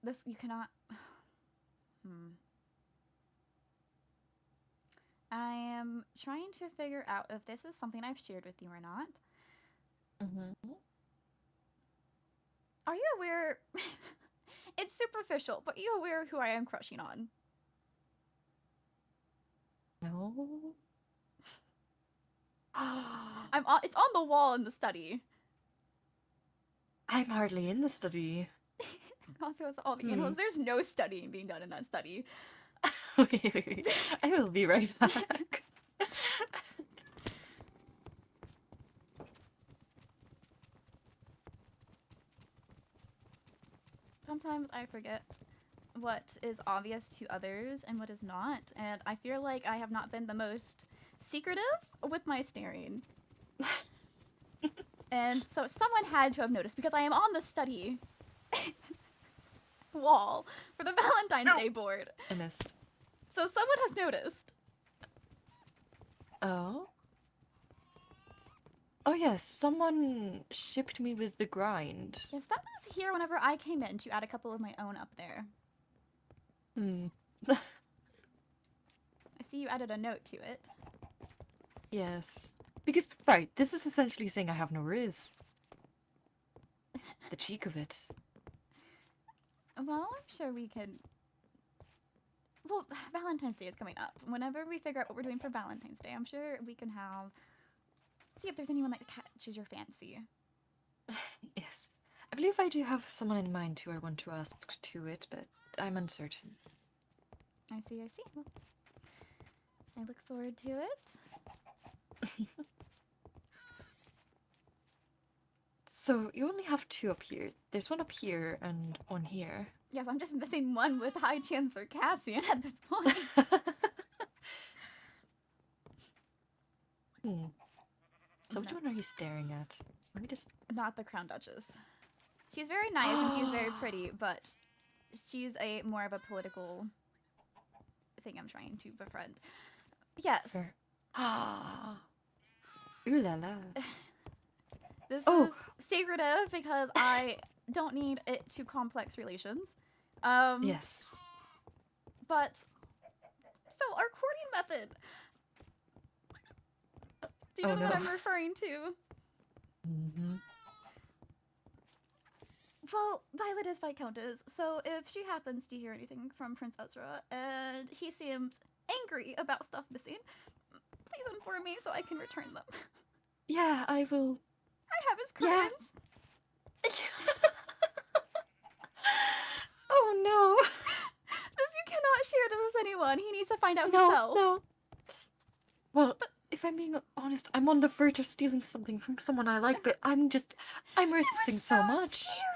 This, you cannot... I am trying to figure out if this is something I've shared with you or not. Are you aware... It's superficial, but you aware who I am crushing on? No. It's on the wall in the study. I'm hardly in the study. Also, it's all the animals. There's no studying being done in that study. Wait. I will be right back. Sometimes I forget what is obvious to others and what is not, and I feel like I have not been the most secretive with my staring. And so someone had to have noticed, because I am on the study wall for the Valentine's Day board. I missed. So someone has noticed. Oh? Oh yes, someone shipped me with the grind. Yes, that was here whenever I came in to add a couple of my own up there. I see you added a note to it. Yes. Because, right, this is essentially saying I have no riz. The cheek of it. Well, I'm sure we could... Well, Valentine's Day is coming up. Whenever we figure out what we're doing for Valentine's Day, I'm sure we can have... See if there's anyone that catches your fancy. Yes. I believe I do have someone in mind who I want to ask to it, but I'm uncertain. I see. Well, I look forward to it. So, you only have two up here. There's one up here and one here. Yes, I'm just missing one with High Chancellor Cassian at this point. So which one are you staring at? Let me just... Not the Crown Duchess. She's very nice and she's very pretty, but she's more of a political thing I'm trying to befriend. Yes. Ooh la la. This is secretive because I don't need it to complex relations. Yes. But, so our courting method. Do you know what I'm referring to? Well, Violet is Viscountess, so if she happens to hear anything from Prince Ezra and he seems angry about stuff missing, please inform me so I can return them. Yeah, I will. I have his credits. Yeah. Oh no. You cannot share this with anyone. He needs to find out himself. No. Well, but if I'm being honest, I'm on the verge of stealing something from someone I like, but I'm resisting so much. Scary.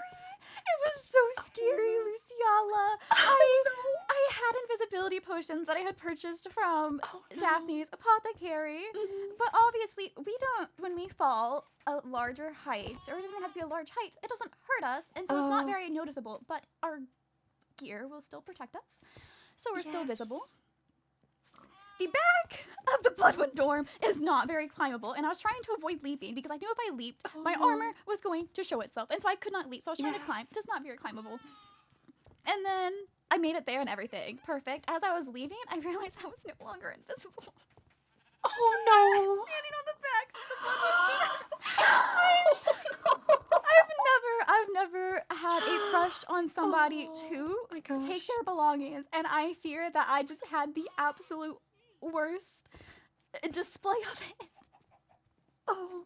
It was so scary, Lizzaylia. I had invisibility potions that I had purchased from Daphne's apothecary, but obviously when we fall a larger height, or it doesn't have to be a large height, it doesn't hurt us, and so it's not very noticeable, but our gear will still protect us, so we're still visible. The back of the Bloodwyn dorm is not very climbable, and I was trying to avoid leaping because I knew if I leaped, my armor was going to show itself, and so I could not leap, so I was trying to climb. It is not very climbable. And then I made it there and everything. Perfect. As I was leaving, I realized I was no longer invisible. Oh no! Standing on the back of the Bloodwyn door. I've never had a crush on somebody to take their belongings, and I fear that I just had the absolute worst display of it. Oh,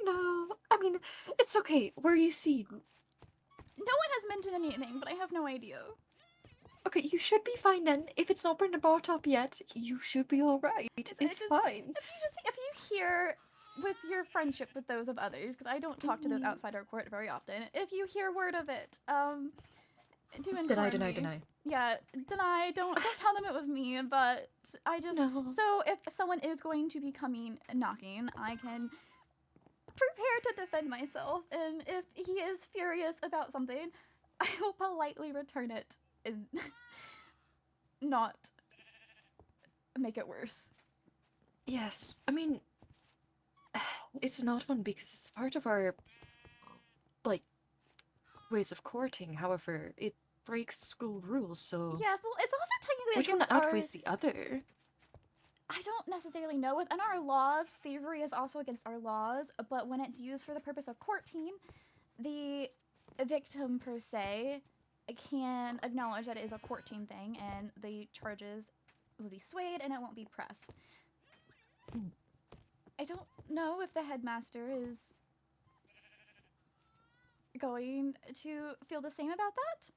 No, I mean, it's okay. Where you seen? No one has mentioned anything, but I have no idea. Okay, you should be fine then. If it's not been brought up yet, you should be alright. It's fine. If you hear with your friendship with those of others, because I don't talk to those outside our court very often, if you hear word of it, do inform me. Deny. Yeah, deny. Don't tell them it was me, but I just... No. So if someone is going to be coming knocking, I can prepare to defend myself, and if he is furious about something, I will politely return it and not make it worse. Yes, I mean, it's not one because it's part of our, like, ways of courting. However, it breaks school rules, so... Yes, well, it's also technically which one against our... outweighs the other? I don't necessarily know. Within our laws, thievery is also against our laws, but when it's used for the purpose of courting, the victim, per se, can acknowledge that it is a courting thing, and the charges will be swayed, and it won't be pressed. I don't know if the headmaster is going to feel the same about that,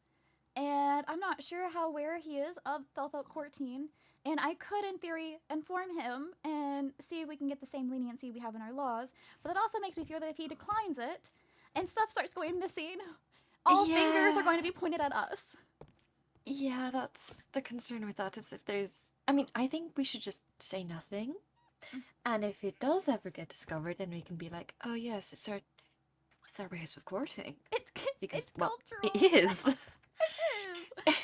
and I'm not sure how aware he is of Felfelt courting, and I could, in theory, inform him and see if we can get the same leniency we have in our laws, but that also makes me fear that if he declines it, and stuff starts going missing, all fingers are going to be pointed at us. Yeah, that's the concern with that, is if there's... I mean, I think we should just say nothing, and if it does ever get discovered, then we can be like, oh yes, it's our ways of courting. It's cultural. It is. It is.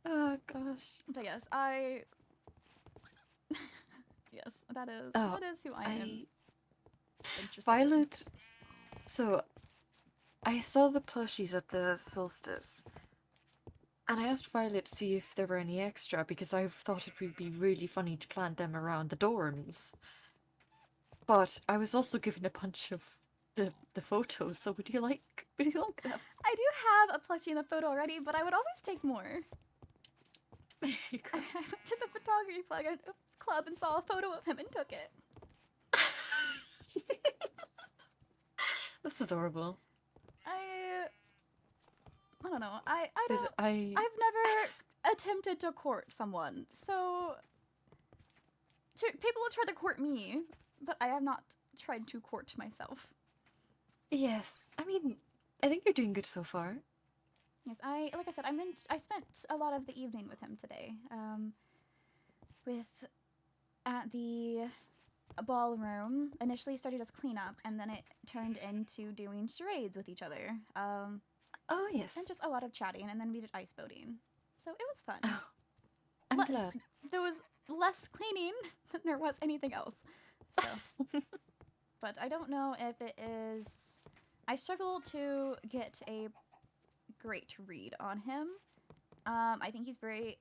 Oh gosh. But yes, yes, that is who I am. Violet. So, I saw the plushies at the solstice, and I asked Violet to see if there were any extra because I thought it would be really funny to plant them around the dorms. But I was also given a bunch of the photos. So would you like them? I do have a plushie in the photo already, but I would always take more. I went to the photography club and saw a photo of him and took it. That's adorable. I don't know. I've I never attempted to court someone, so people have tried to court me, but I have not tried to court myself. Yes, I mean, I think you're doing good so far. Yes, like I said, I spent a lot of the evening with him today. At the ballroom. Initially started as cleanup, and then it turned into doing charades with each other. Oh yes. And just a lot of chatting, and then we did ice boating. So it was fun. Oh, I'm glad. There was less cleaning than there was anything else. So, but I don't know if it is. I struggle to get a great read on him. I think he's very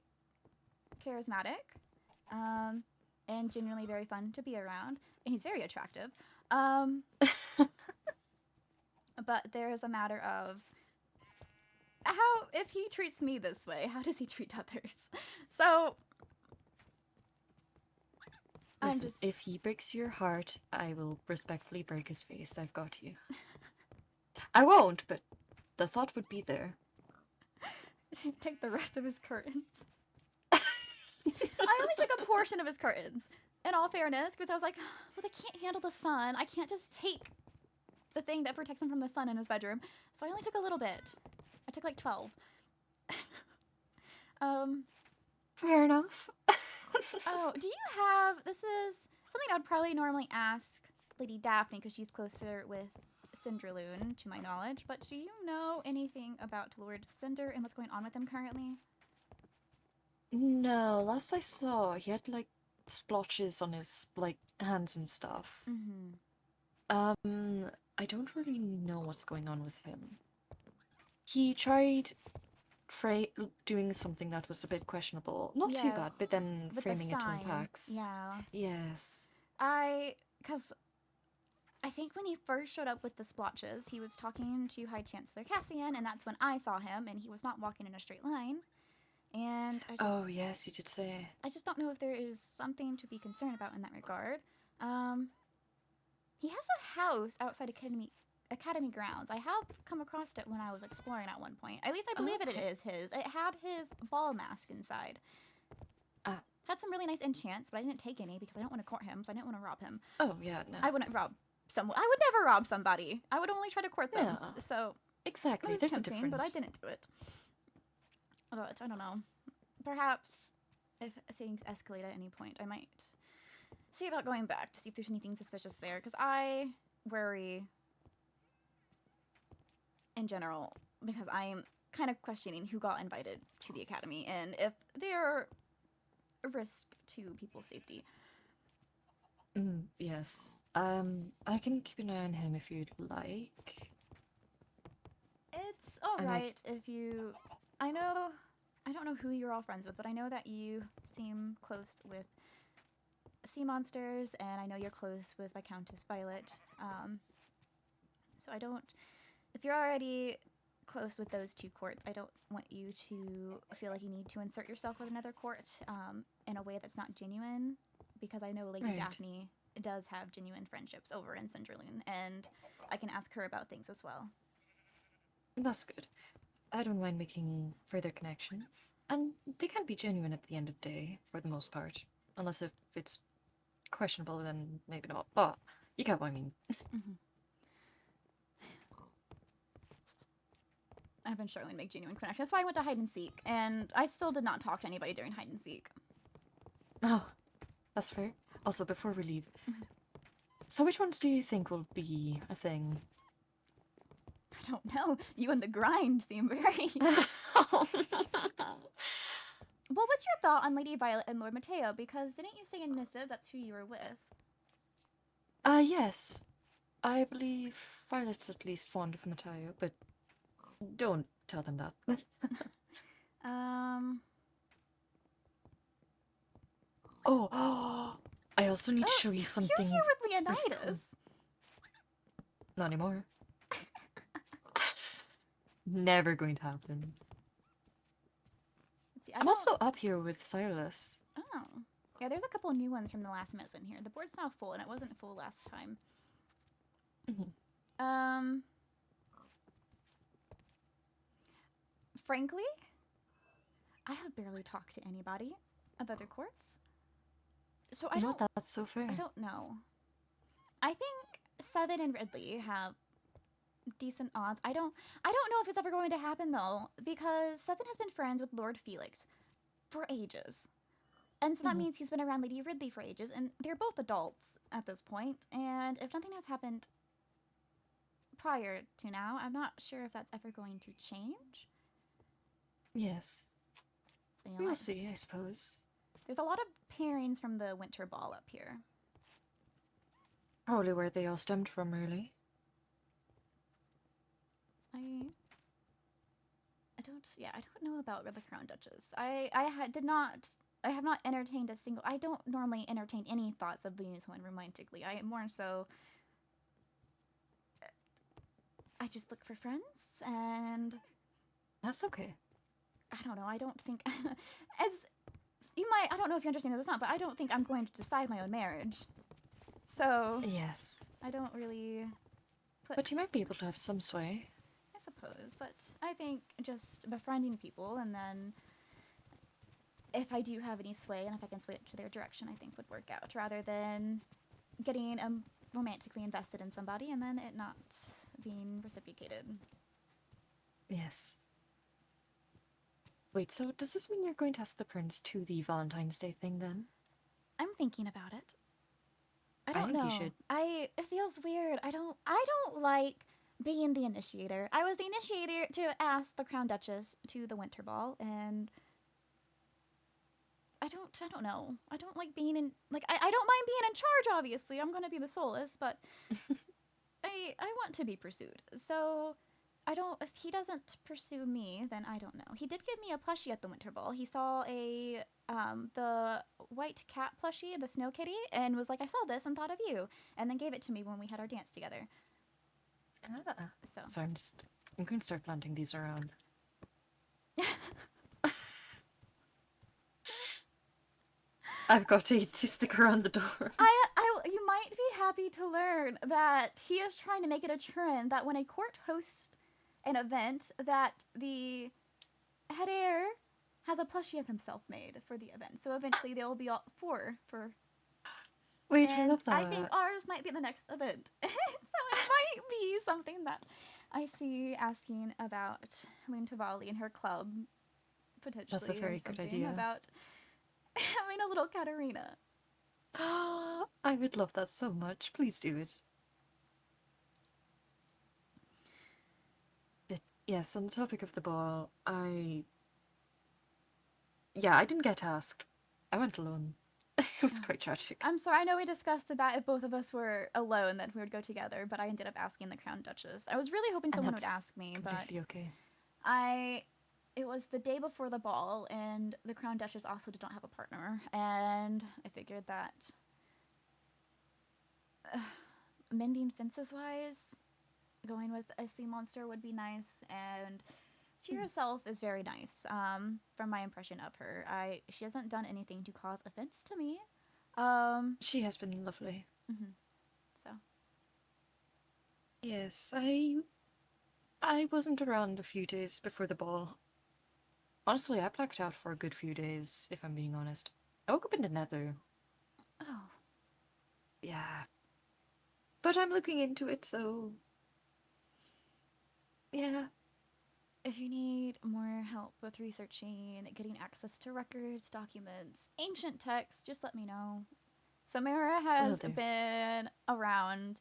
charismatic, and genuinely very fun to be around, and he's very attractive. But there's a matter of how, if he treats me this way, how does he treat others? So Listen, if he breaks your heart, I will respectfully break his face. I've got you. I won't, but the thought would be there. Take the rest of his curtains. I only took a portion of his curtains, in all fairness, because I was like, well, they can't handle the sun. I can't just take the thing that protects him from the sun in his bedroom. So I only took a little bit. I took like 12. Fair enough. Oh, do you have... This is something I'd probably normally ask Lady Daphne, because she's closer with Cinderloon, to my knowledge. But do you know anything about Lord Cinder and what's going on with him currently? No, last I saw, he had, like, splotches on his, like, hands and stuff. Mm-hmm. I don't really know what's going on with him. He tried doing something that was a bit questionable. Not too bad, but then with framing the it to sign. impacts. Yeah. Yes. Because I think when he first showed up with the splotches, he was talking to High Chancellor Cassian, and that's when I saw him, and he was not walking in a straight line. And I just... Oh, yes, you did say. I just don't know if there is something to be concerned about in that regard. He has a house outside Academy grounds. I have come across it when I was exploring at one point. At least I believe it is his. It had his ball mask inside. Had some really nice enchants, but I didn't take any because I don't want to court him, so I didn't want to rob him. Oh, yeah, no. I wouldn't rob someone. I would never rob somebody. I would only try to court them. No. So Exactly, it was there's tempting, a difference. but I didn't do it. But I don't know. Perhaps if things escalate at any point, I might see about going back to see if there's anything suspicious there, because I worry in general, because I'm kind of questioning who got invited to the academy and if they're a risk to people's safety. Yes. I can keep an eye on him if you'd like. It's alright if you... I don't know who you're all friends with, but I know that you seem close with sea monsters, and I know you're close with Viscountess Violet. So I don't... If you're already close with those two courts, I don't want you to feel like you need to insert yourself with another court in a way that's not genuine, because I know Lady Daphne does have genuine friendships over in Centralune, and I can ask her about things as well. That's good. I don't mind making further connections. And they can be genuine at the end of the day, for the most part. Unless if it's questionable, then maybe not. But you get what I mean. I've been struggling to make genuine connections. That's why I went to hide and seek, and I still did not talk to anybody during hide and seek. Oh, that's fair. Also, before we leave, so which ones do you think will be a thing? I don't know. You and the grind seem very... Well, what's your thought on Lady Violet and Lord Mateo? Because didn't you say in missive that's who you were with? Yes. I believe Violet's at least fond of Mateo, but don't tell them that. Oh, I also need to show you something. You're here with Leonidas. Not anymore. Never going to happen. See, I'm also up here with Silas. Oh. Yeah, there's a couple new ones from the last mission here. The board's now full, and it wasn't full last time. Frankly, I have barely talked to anybody of other courts. So I don't... That's so fair. I don't know. I think Seven and Ridley have decent odds. I don't know if it's ever going to happen, though, because Seven has been friends with Lord Felix for ages. And so that means he's been around Lady Ridley for ages, and they're both adults at this point, and if nothing has happened prior to now, I'm not sure if that's ever going to change. Yes. You know, We'll see, I suppose. There's a lot of pairings from the Winter Ball up here. Probably where they all stemmed from, really. I don't know about the Crown Duchess. I have not entertained a single... I don't normally entertain any thoughts of being someone romantically. I more so... I just look for friends, and... That's okay. I don't know, I don't think... as you might... I don't know if you understand this or not, but I don't think I'm going to decide my own marriage. So... Yes. I don't really... But you might be able to have some sway. I suppose, but I think just befriending people, and then if I do have any sway, and if I can sway it to their direction, I think would work out, rather than getting romantically invested in somebody and then it not being reciprocated. Yes. Wait, so does this mean you're going to ask the prince to the Valentine's Day thing then? I'm thinking about it. I think know. you should. It feels weird. I don't like being the initiator. I was the initiator to ask the Crown Duchess to the Winter Ball, and I don't know. I don't like being in, like, I don't mind being in charge, obviously. I'm gonna be the soloist, but I want to be pursued. So if he doesn't pursue me, then I don't know. He did give me a plushie at the Winter Ball. He saw the white cat plushie, the Snow Kitty, and was like, I saw this and thought of you, and then gave it to me when we had our dance together. So I'm going to start planting these around. I've got to stick around the door. You might be happy to learn that he is trying to make it a trend that when a court hosts an event, that the head heir has a plushie of himself made for the event. So eventually there will be all four for. Wait, I And love that. I think ours might be the next event. So it might be something that I see asking about Loon Tavali and her club, potentially. That's a very good idea. About having a little Katarina. I would love that so much. Please do it. But yes, on the topic of the ball, I didn't get asked. I went alone. It was quite tragic. I'm sorry, I know we discussed about if both of us were alone that we would go together, but I ended up asking the Crown Duchess. I was really hoping someone would ask me, but completely okay. it was the day before the ball, and the Crown Duchess also did not have a partner, and I figured that mending fences wise, going with a sea monster would be nice, and she herself is very nice. From my impression of her, she hasn't done anything to cause offense to me. She has been lovely. So yes, I wasn't around a few days before the ball. Honestly, I blacked out for a good few days, if I'm being honest. I woke up in the nether. Oh. Yeah. But I'm looking into it, so yeah. If you need more help with researching, getting access to records, documents, ancient texts, just let me know. Solmera has been around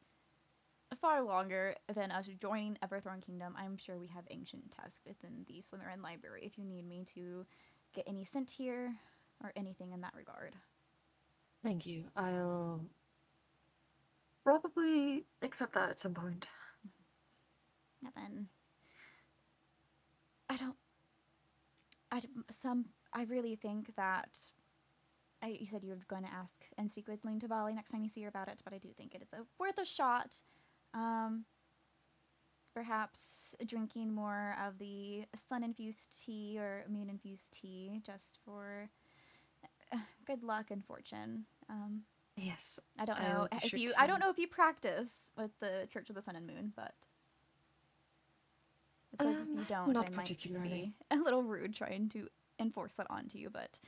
far longer than us joining Everthorne Kingdom. I'm sure we have ancient texts within the Solmeran library if you need me to get any sent here or anything in that regard. Thank you. I'll probably accept that at some point. And then I really think that you said you were going to ask and speak with Loon Tavali next time you see her about it, but I do think it's worth a shot. Perhaps drinking more of the sun-infused tea or moon-infused tea just for good luck and fortune. Yes. I don't know if you practice with the Church of the Sun and Moon, but I suppose if you don't, not I particularly. might be a little rude trying to enforce that onto you. But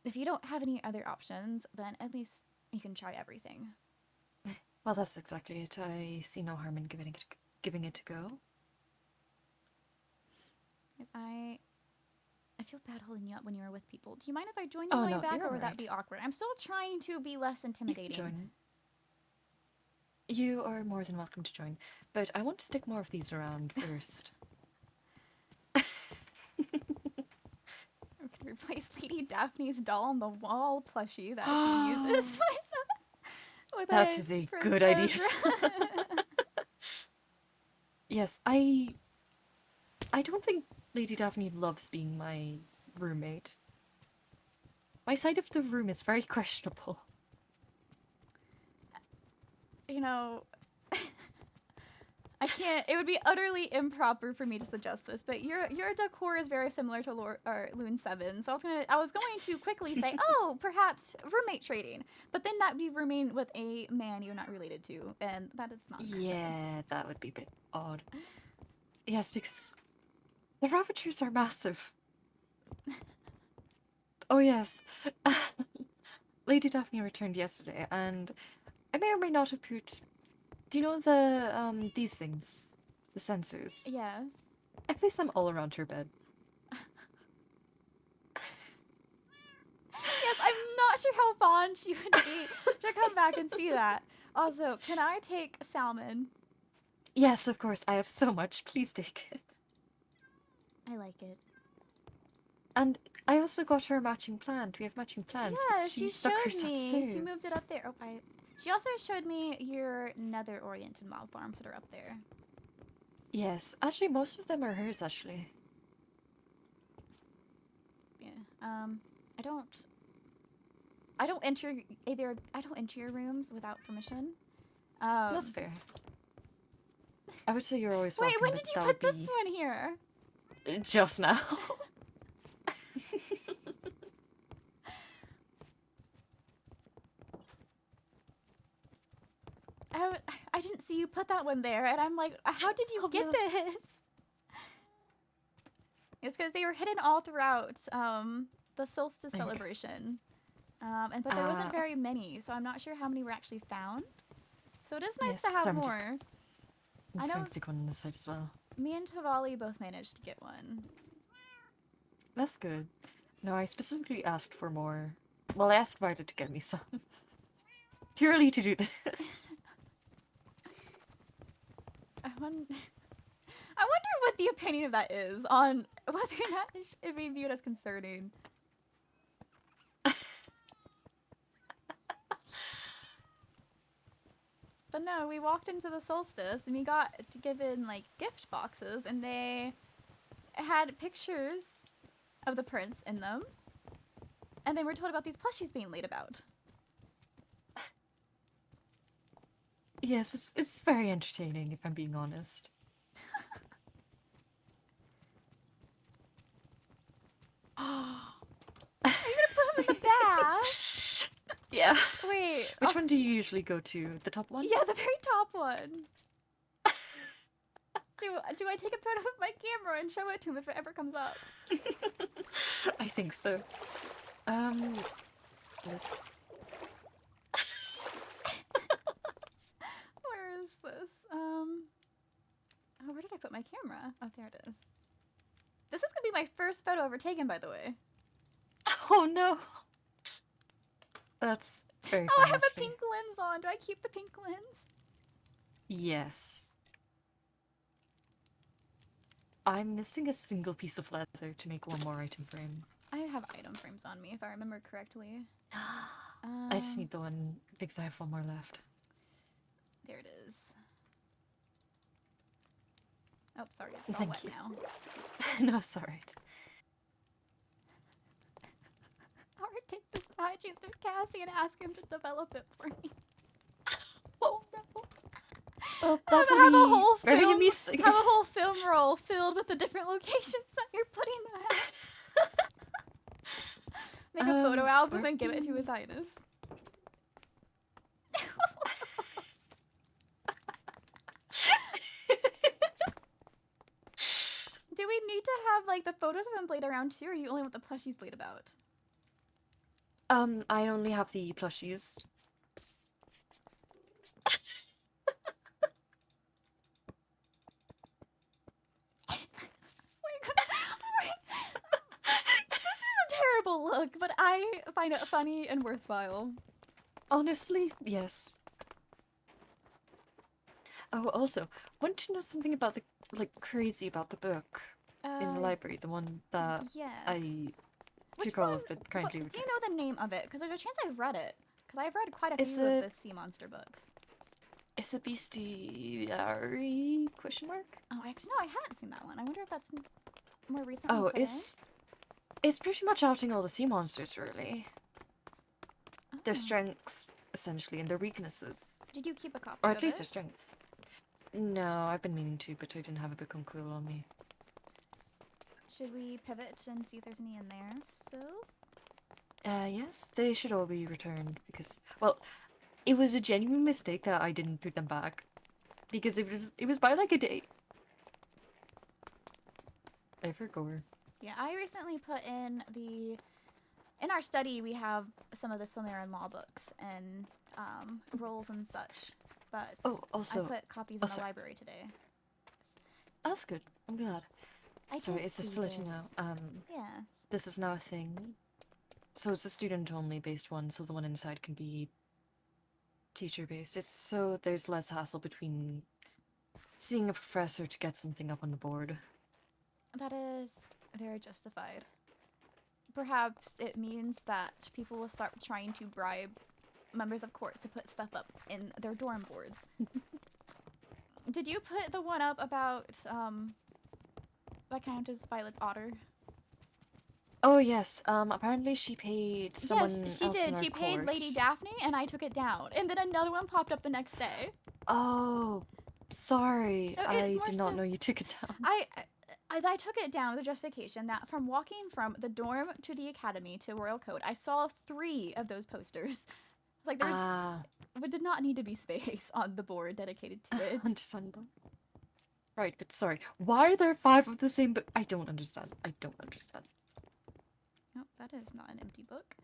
if you don't have any other options, then at least you can try everything. Well, that's exactly it. I see no harm in giving it a go. Because I feel bad holding you up when you were with people. Do you mind if I join you on the way back, or would that be awkward? I'm still trying to be less intimidating. You can join. You are more than welcome to join, but I want to stick more of these around first. We could replace Lady Daphne's doll on the wall plushie that she uses with That is a good idea. Yes, I don't think Lady Daphne loves being my roommate. My side of the room is very questionable. You know, I can't. It would be utterly improper for me to suggest this, but your decor is very similar to Loon 7. So I was going to quickly say, oh, perhaps roommate trading, but then that would be rooming with a man you're not related to, and that is not. Yeah, that would be a bit odd. Yes, because the Ravagers are massive. Oh yes, Lady Daphne returned yesterday, and I may or may not have put. Do you know the these things, the sensors? Yes. I placed them all around her bed. Yes, I'm not sure how fond she would be to come back and see that. Also, can I take salmon? Yes, of course. I have so much. Please take it. I like it. And I also got her a matching plant. We have matching plants. Yeah, but she stuck showed hers me. upstairs. She moved it up there. Oh, She also showed me your nether-oriented mob farms that are up there. Yes, actually, most of them are hers. Actually. Yeah. I don't enter your rooms without permission. That's fair. I would say you're always Wait, welcome. when did you put this one here? Just now. I didn't see you put that one there, and I'm like, how did you Oh, get no. this? It's because they were hidden all throughout the solstice Okay. celebration, but there wasn't Ah. very many, so I'm not sure how many were actually found. So it is nice Yes, to have so I'm more. just I know going to stick one on this side as well. me and Tavali both managed to get one. That's good. No, I specifically asked for more. Well, I asked Violet to get me some. Purely to do this. I wonder what the opinion of that is on whether or not it should be viewed as concerning. But no, we walked into the solstice and we got to give in like gift boxes, and they had pictures of the prince in them. And they were told about these plushies being laid about. Yes, it's very entertaining, if I'm being honest. Are you gonna put them in the bath? Yeah. Wait. Which one do you usually go to? The top one? Yeah, the very top one. Do I take a photo with my camera and show it to him if it ever comes up? I think so. This. Where is this? Oh, where did I put my camera? Oh, there it is. This is gonna be my first photo ever taken, by the way. Oh no. That's very Oh, fun, I have a actually. pink lens on. Do I keep the pink lens? Yes. I'm missing a single piece of leather to make one more item frame. I have item frames on me, if I remember correctly. I just need the one because I have one more left. There it is. Oh, sorry, it's all Thank wet you. now. No, it's alright. I'll take this to Chancellor Cassian and ask him to develop it for me. Oh no. Well, Have that'll a be whole very film, amusing. have a whole film roll filled with the different locations that you're putting them at. Make a photo album and give it to His Highness. Do we need to have like the photos of them played around too, or you only want the plushies played about? I only have the plushies. This is a terrible look, but I find it funny and worthwhile. Honestly, yes. Oh, also, want to know something about the crazy about the book in the library, the one that Yes. I Which took all one? of it currently. Do you know the name of it? Because there's a chance I've read it. Because I've read quite a Is few of it- the sea monster books. It's a bestiary question mark? Oh, actually, no, I haven't seen that one. I wonder if that's more recently. Oh, put in? it's pretty much outing all the sea monsters, really. Their Oh. strengths, essentially, and their weaknesses. Did you keep a copy Or of at least it? their strengths. No, I've been meaning to, but I didn't have a book on Quill on me. Should we pivot and see if there's any in there? So, Yes, they should all be returned because, well, it was a genuine mistake that I didn't put them back because it was by like a day. I forgot. yeah, I recently put in in our study we have some of the Solmera law books and roles and such, but Oh, also, I put copies in the also- library today. that's good. I'm glad. Sorry, did it's just see to let you know. this. Yes. This is now a thing. So it's a student-only based one, so the one inside can be teacher-based. It's so there's less hassle between seeing a professor to get something up on the board. That is very justified. Perhaps it means that people will start trying to bribe members of court to put stuff up in their dorm boards. Did you put the one up about Viscountess Violet's otter? Oh yes. Apparently she paid someone Yes, she else did. in our She paid court. Lady Daphne, and I took it down. And then another one popped up the next day. Oh, sorry. Oh, I more did not so- know you took it down. I took it down with the justification that from walking from the dorm to the academy to Royal Court, I saw 3 of those posters. Like there did not need to be space on the board dedicated to it. Understandable. Right, but sorry. Why are there 5 of the same book? I don't understand. I don't understand. Oh, that is not an empty book.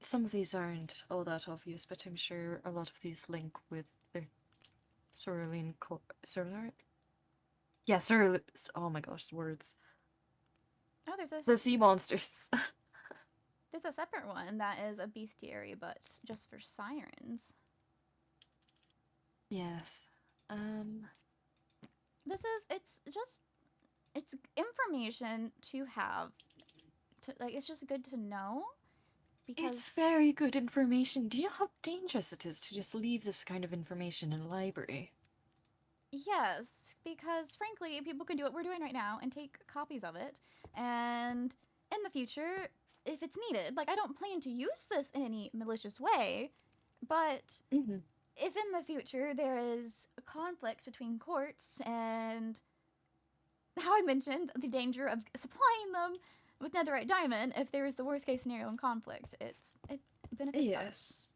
Some of these aren't all that obvious, but I'm sure a lot of these link with the Cerulean Court. Yeah, oh my gosh, words. Oh, there's The sea monsters. There's a separate one that is a bestiary, but just for sirens. Yes. It's information to have. It's just good to know. Because It's very good information. Do you know how dangerous it is to just leave this kind of information in a library? yes, because frankly, people can do what we're doing right now and take copies of it. And in the future, if it's needed, like I don't plan to use this in any malicious way, but if in the future there is a conflict between courts and how I mentioned the danger of supplying them with netherite diamond, if there is the worst case scenario in conflict, it benefits us.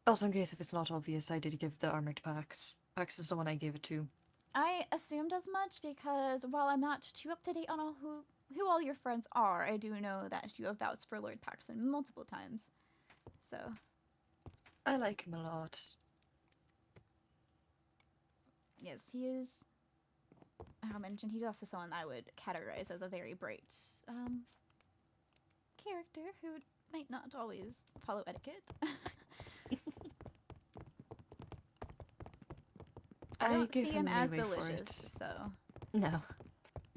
Also, in case if it's not obvious, I did give the armor to Pax. Pax is the one I gave it to. I assumed as much because while I'm not too up to date on who all your friends are, I do know that you have vouched for Lord Paxton multiple times. So I like him a lot. yes, he is. I mentioned he's also someone I would categorize as a very bright character who might not always follow etiquette. I don't see him as malicious, so... No.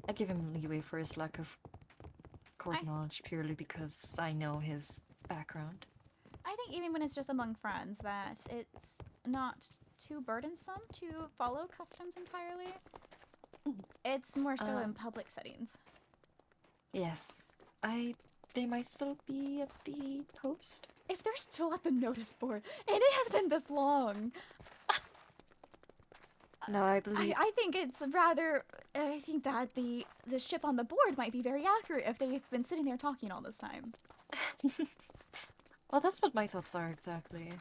I give him leeway for his lack of court knowledge purely because I know his background. I think even when it's just among friends that it's not too burdensome to follow customs entirely. It's more so in public settings. Yes. They might still be at the post. If they're still at the notice board, and it has been this long... No, I believe... I think it's rather... I think that the ship on the board might be very accurate if they've been sitting there talking all this time. Well, that's what my thoughts are exactly.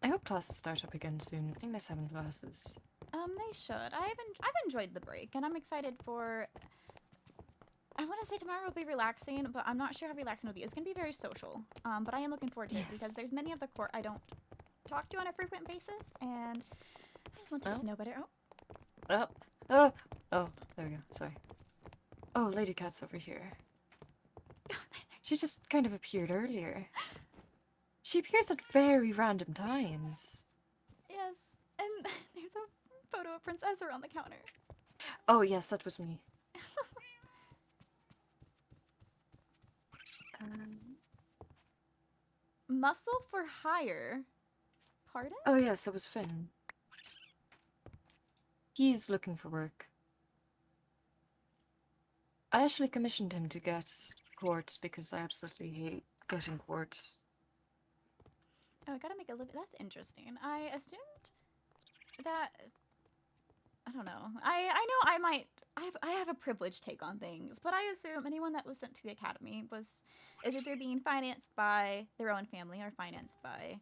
I hope classes start up again soon. I miss having classes. They should. I've enjoyed the break, and I'm excited for... I want to say tomorrow will be relaxing, but I'm not sure how relaxing it'll be. It's going to be very social, but I am looking forward to it because there's many of the court I don't talk to on a frequent basis, and I just want to get to know better. Oh, there we go. Sorry. Oh, Lady Cat's over here. She just kind of appeared earlier. She appears at very random times. Yes, and there's a photo of Prince Ezra on the counter. Oh, yes, that was me. Muscle for hire? Pardon? Oh, yes, that was Finn. He's looking for work. I actually commissioned him to get quartz because I absolutely hate getting quartz. Oh, I gotta make a living. That's interesting. I assumed that... I don't know. I know I might... I have a privileged take on things, but I assume anyone that was sent to the academy was either being financed by their own family or financed by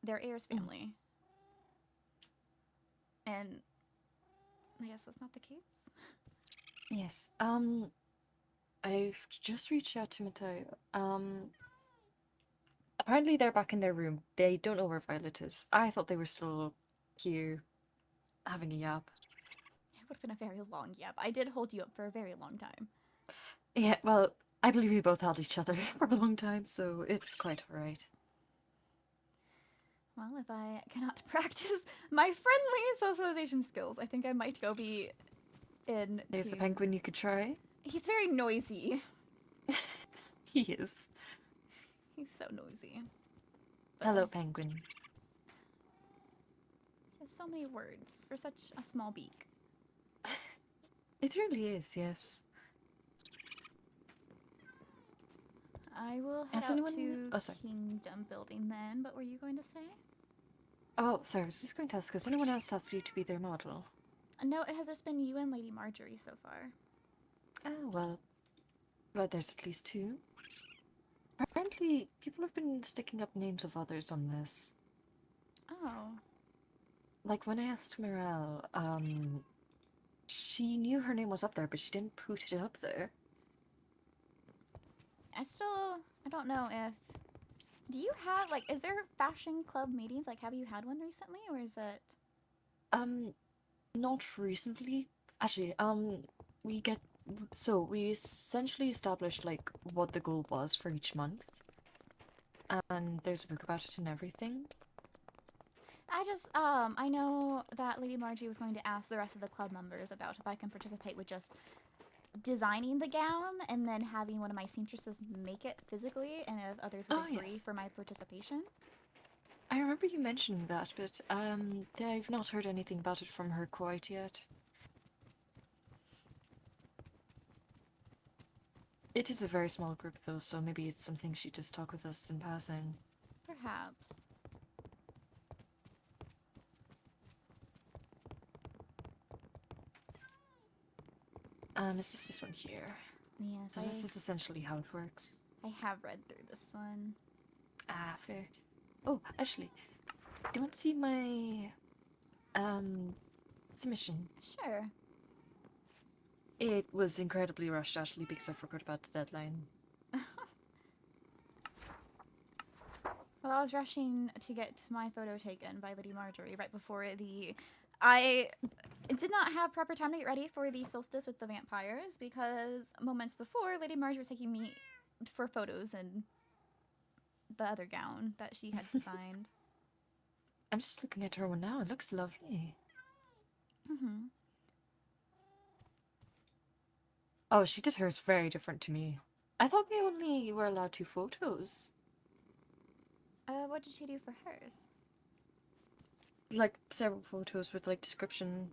their heirs' family. And I guess that's not the case. Yes. I've just reached out to Mateo. Apparently they're back in their room. They don't know where Violet is. I thought they were still here having a yap. It would have been a very long yap. I did hold you up for a very long time. Yeah, well, I believe we both held each other for a long time, so it's quite alright. Well, if I cannot practice my friendly socialization skills, I think I might go be in. There's a penguin you could try. He's very noisy. He is. He's so noisy. But hello, penguin. He has so many words for such a small beak. It really is, yes. I will head Has out anyone... to Oh, sorry. Kingdom building then. What were you going to say? Oh, sorry, I was just going to ask, has anyone else asked you to be their model? No, it has just been you and Lady Marjorie so far. Oh, well, there's at least 2. Apparently, people have been sticking up names of others on this. Oh. Like, when I asked Mirelle, she knew her name was up there, but she didn't put it up there. I don't know if... Do you have, like, is there fashion club meetings? Like, have you had one recently, or is it... Not recently. Actually, we essentially established, like, what the goal was for each month. And there's a book about it and everything. I know that Lady Marjorie was going to ask the rest of the club members about if I can participate with just designing the gown and then having one of my seamstresses make it physically, and if others would agree Yes. for my participation. I remember you mentioning that, but I've not heard anything about it from her quite yet. It is a very small group though, so maybe it's something she'd just talk with us in passing. Perhaps. It's just this one here. Yes, So this is essentially how it works. I have read through this one. Ah, fair. Oh, actually, do you want to see my submission? Sure. It was incredibly rushed, actually, because I forgot about the deadline. Well, I was rushing to get my photo taken by Lady Marjorie right before I did not have proper time to get ready for the solstice with the vampires, because moments before, Lady Marjorie was taking me for photos in the other gown that she had designed. I'm just looking at her one now. It looks lovely. Mm-hmm. Oh, she did hers very different to me. I thought we only were allowed 2 photos. What did she do for hers? Like, several photos with, like, description.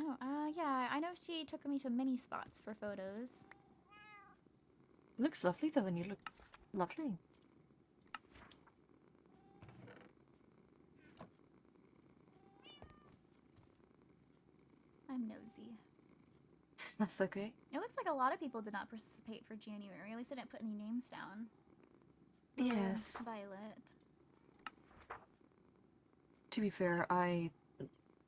Oh, yeah, I know she took me to many spots for photos. It looks lovely, though, and you look lovely. I'm nosy. That's okay. It looks like a lot of people did not participate for January. At least I didn't put any names down. Yes. Violet. To be fair, I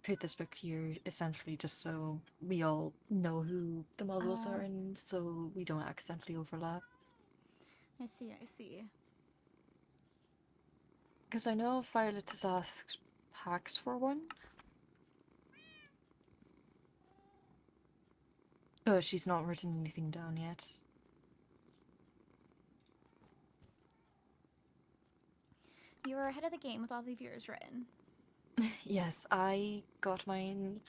put this book here essentially just so we all know who the models are and so we don't accidentally overlap. I see. Because I know Violet has asked Pax for one. But she's not written anything down yet. You were ahead of the game with all of yours written. Yes, I got mine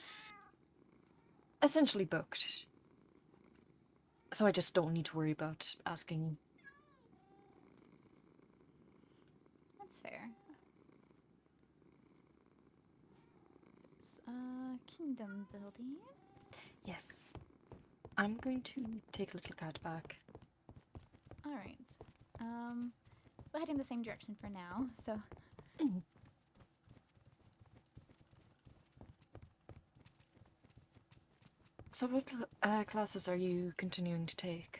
essentially booked. So I just don't need to worry about asking. That's fair. It's, kingdom building. Yes. I'm going to take a little cat back. Alright. We're heading the same direction for now, so... Mm. So what classes are you continuing to take?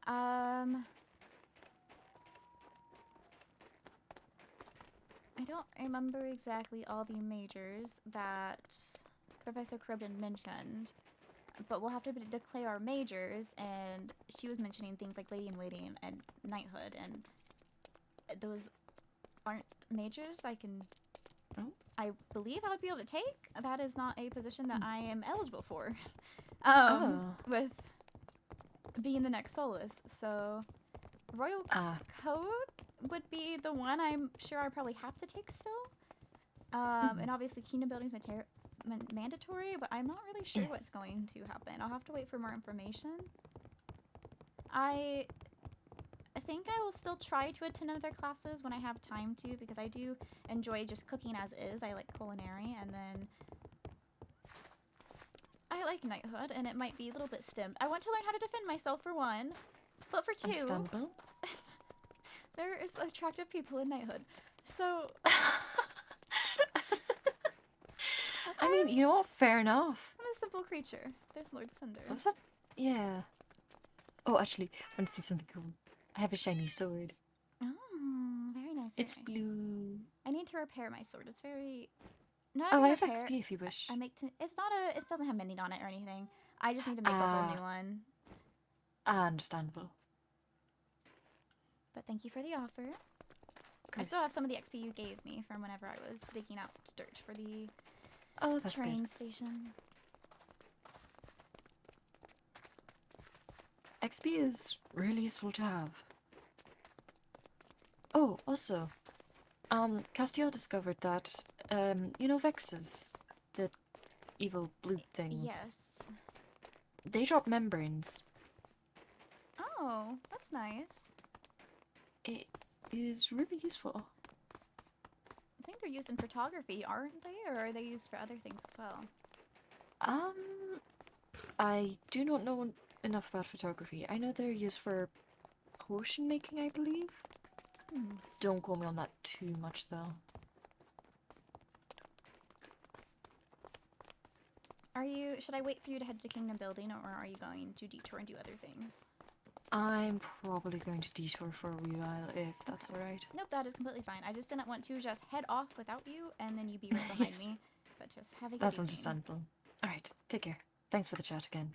I don't remember exactly all the majors that Professor Cribden mentioned, but we'll have to declare our majors, and she was mentioning things like Lady-in-Waiting and Knighthood, and those aren't majors I believe I would be able to take. That is not a position that I am eligible for. With being the next soloist. So Royal Code would be the one I'm sure I probably have to take still. And obviously Kingdom Building is mandatory, but I'm not really sure what's going to happen. I'll have to wait for more information. I think I will still try to attend other classes when I have time to, because I do enjoy just cooking as is. I like culinary, and then I like knighthood, and it might be a little bit stimmed. I want to learn how to defend myself for one, but for two, Understandable. there is attractive people in knighthood. So I mean, you know what? Fair enough. I'm a simple creature. There's Lord Cinder. What's that? Yeah. Oh, actually, I want to see something cool. I have a shiny sword. Oh, very nice. Very It's nice. blue. I need to repair my sword. It's very. Not Oh, even I have repair. XP if you wish. I make. It's not a. It doesn't have mending on it or anything. I just need to make a whole new one. Understandable. But thank you for the offer. I Chris. still have some of the XP you gave me from whenever I was digging out dirt for the Oh, that's train good. station. XP is really useful to have. Oh, also, Castiel discovered that, you know Vexes, the evil blue things. Yes. They drop membranes. Oh, that's nice. It is really useful. I think they're used in photography, aren't they? Or are they used for other things as well? I do not know enough about photography. I know they're used for potion making, I believe. Don't quote me on that too much, though. Should I wait for you to head to the Kingdom building, or are you going to detour and do other things? I'm probably going to detour for a wee while, if that's alright. Nope, that is completely fine. I just didn't want to just head off without you, and then you be right behind Yes. me. But just have a good That's evening. understandable. Alright, take care. Thanks for the chat again.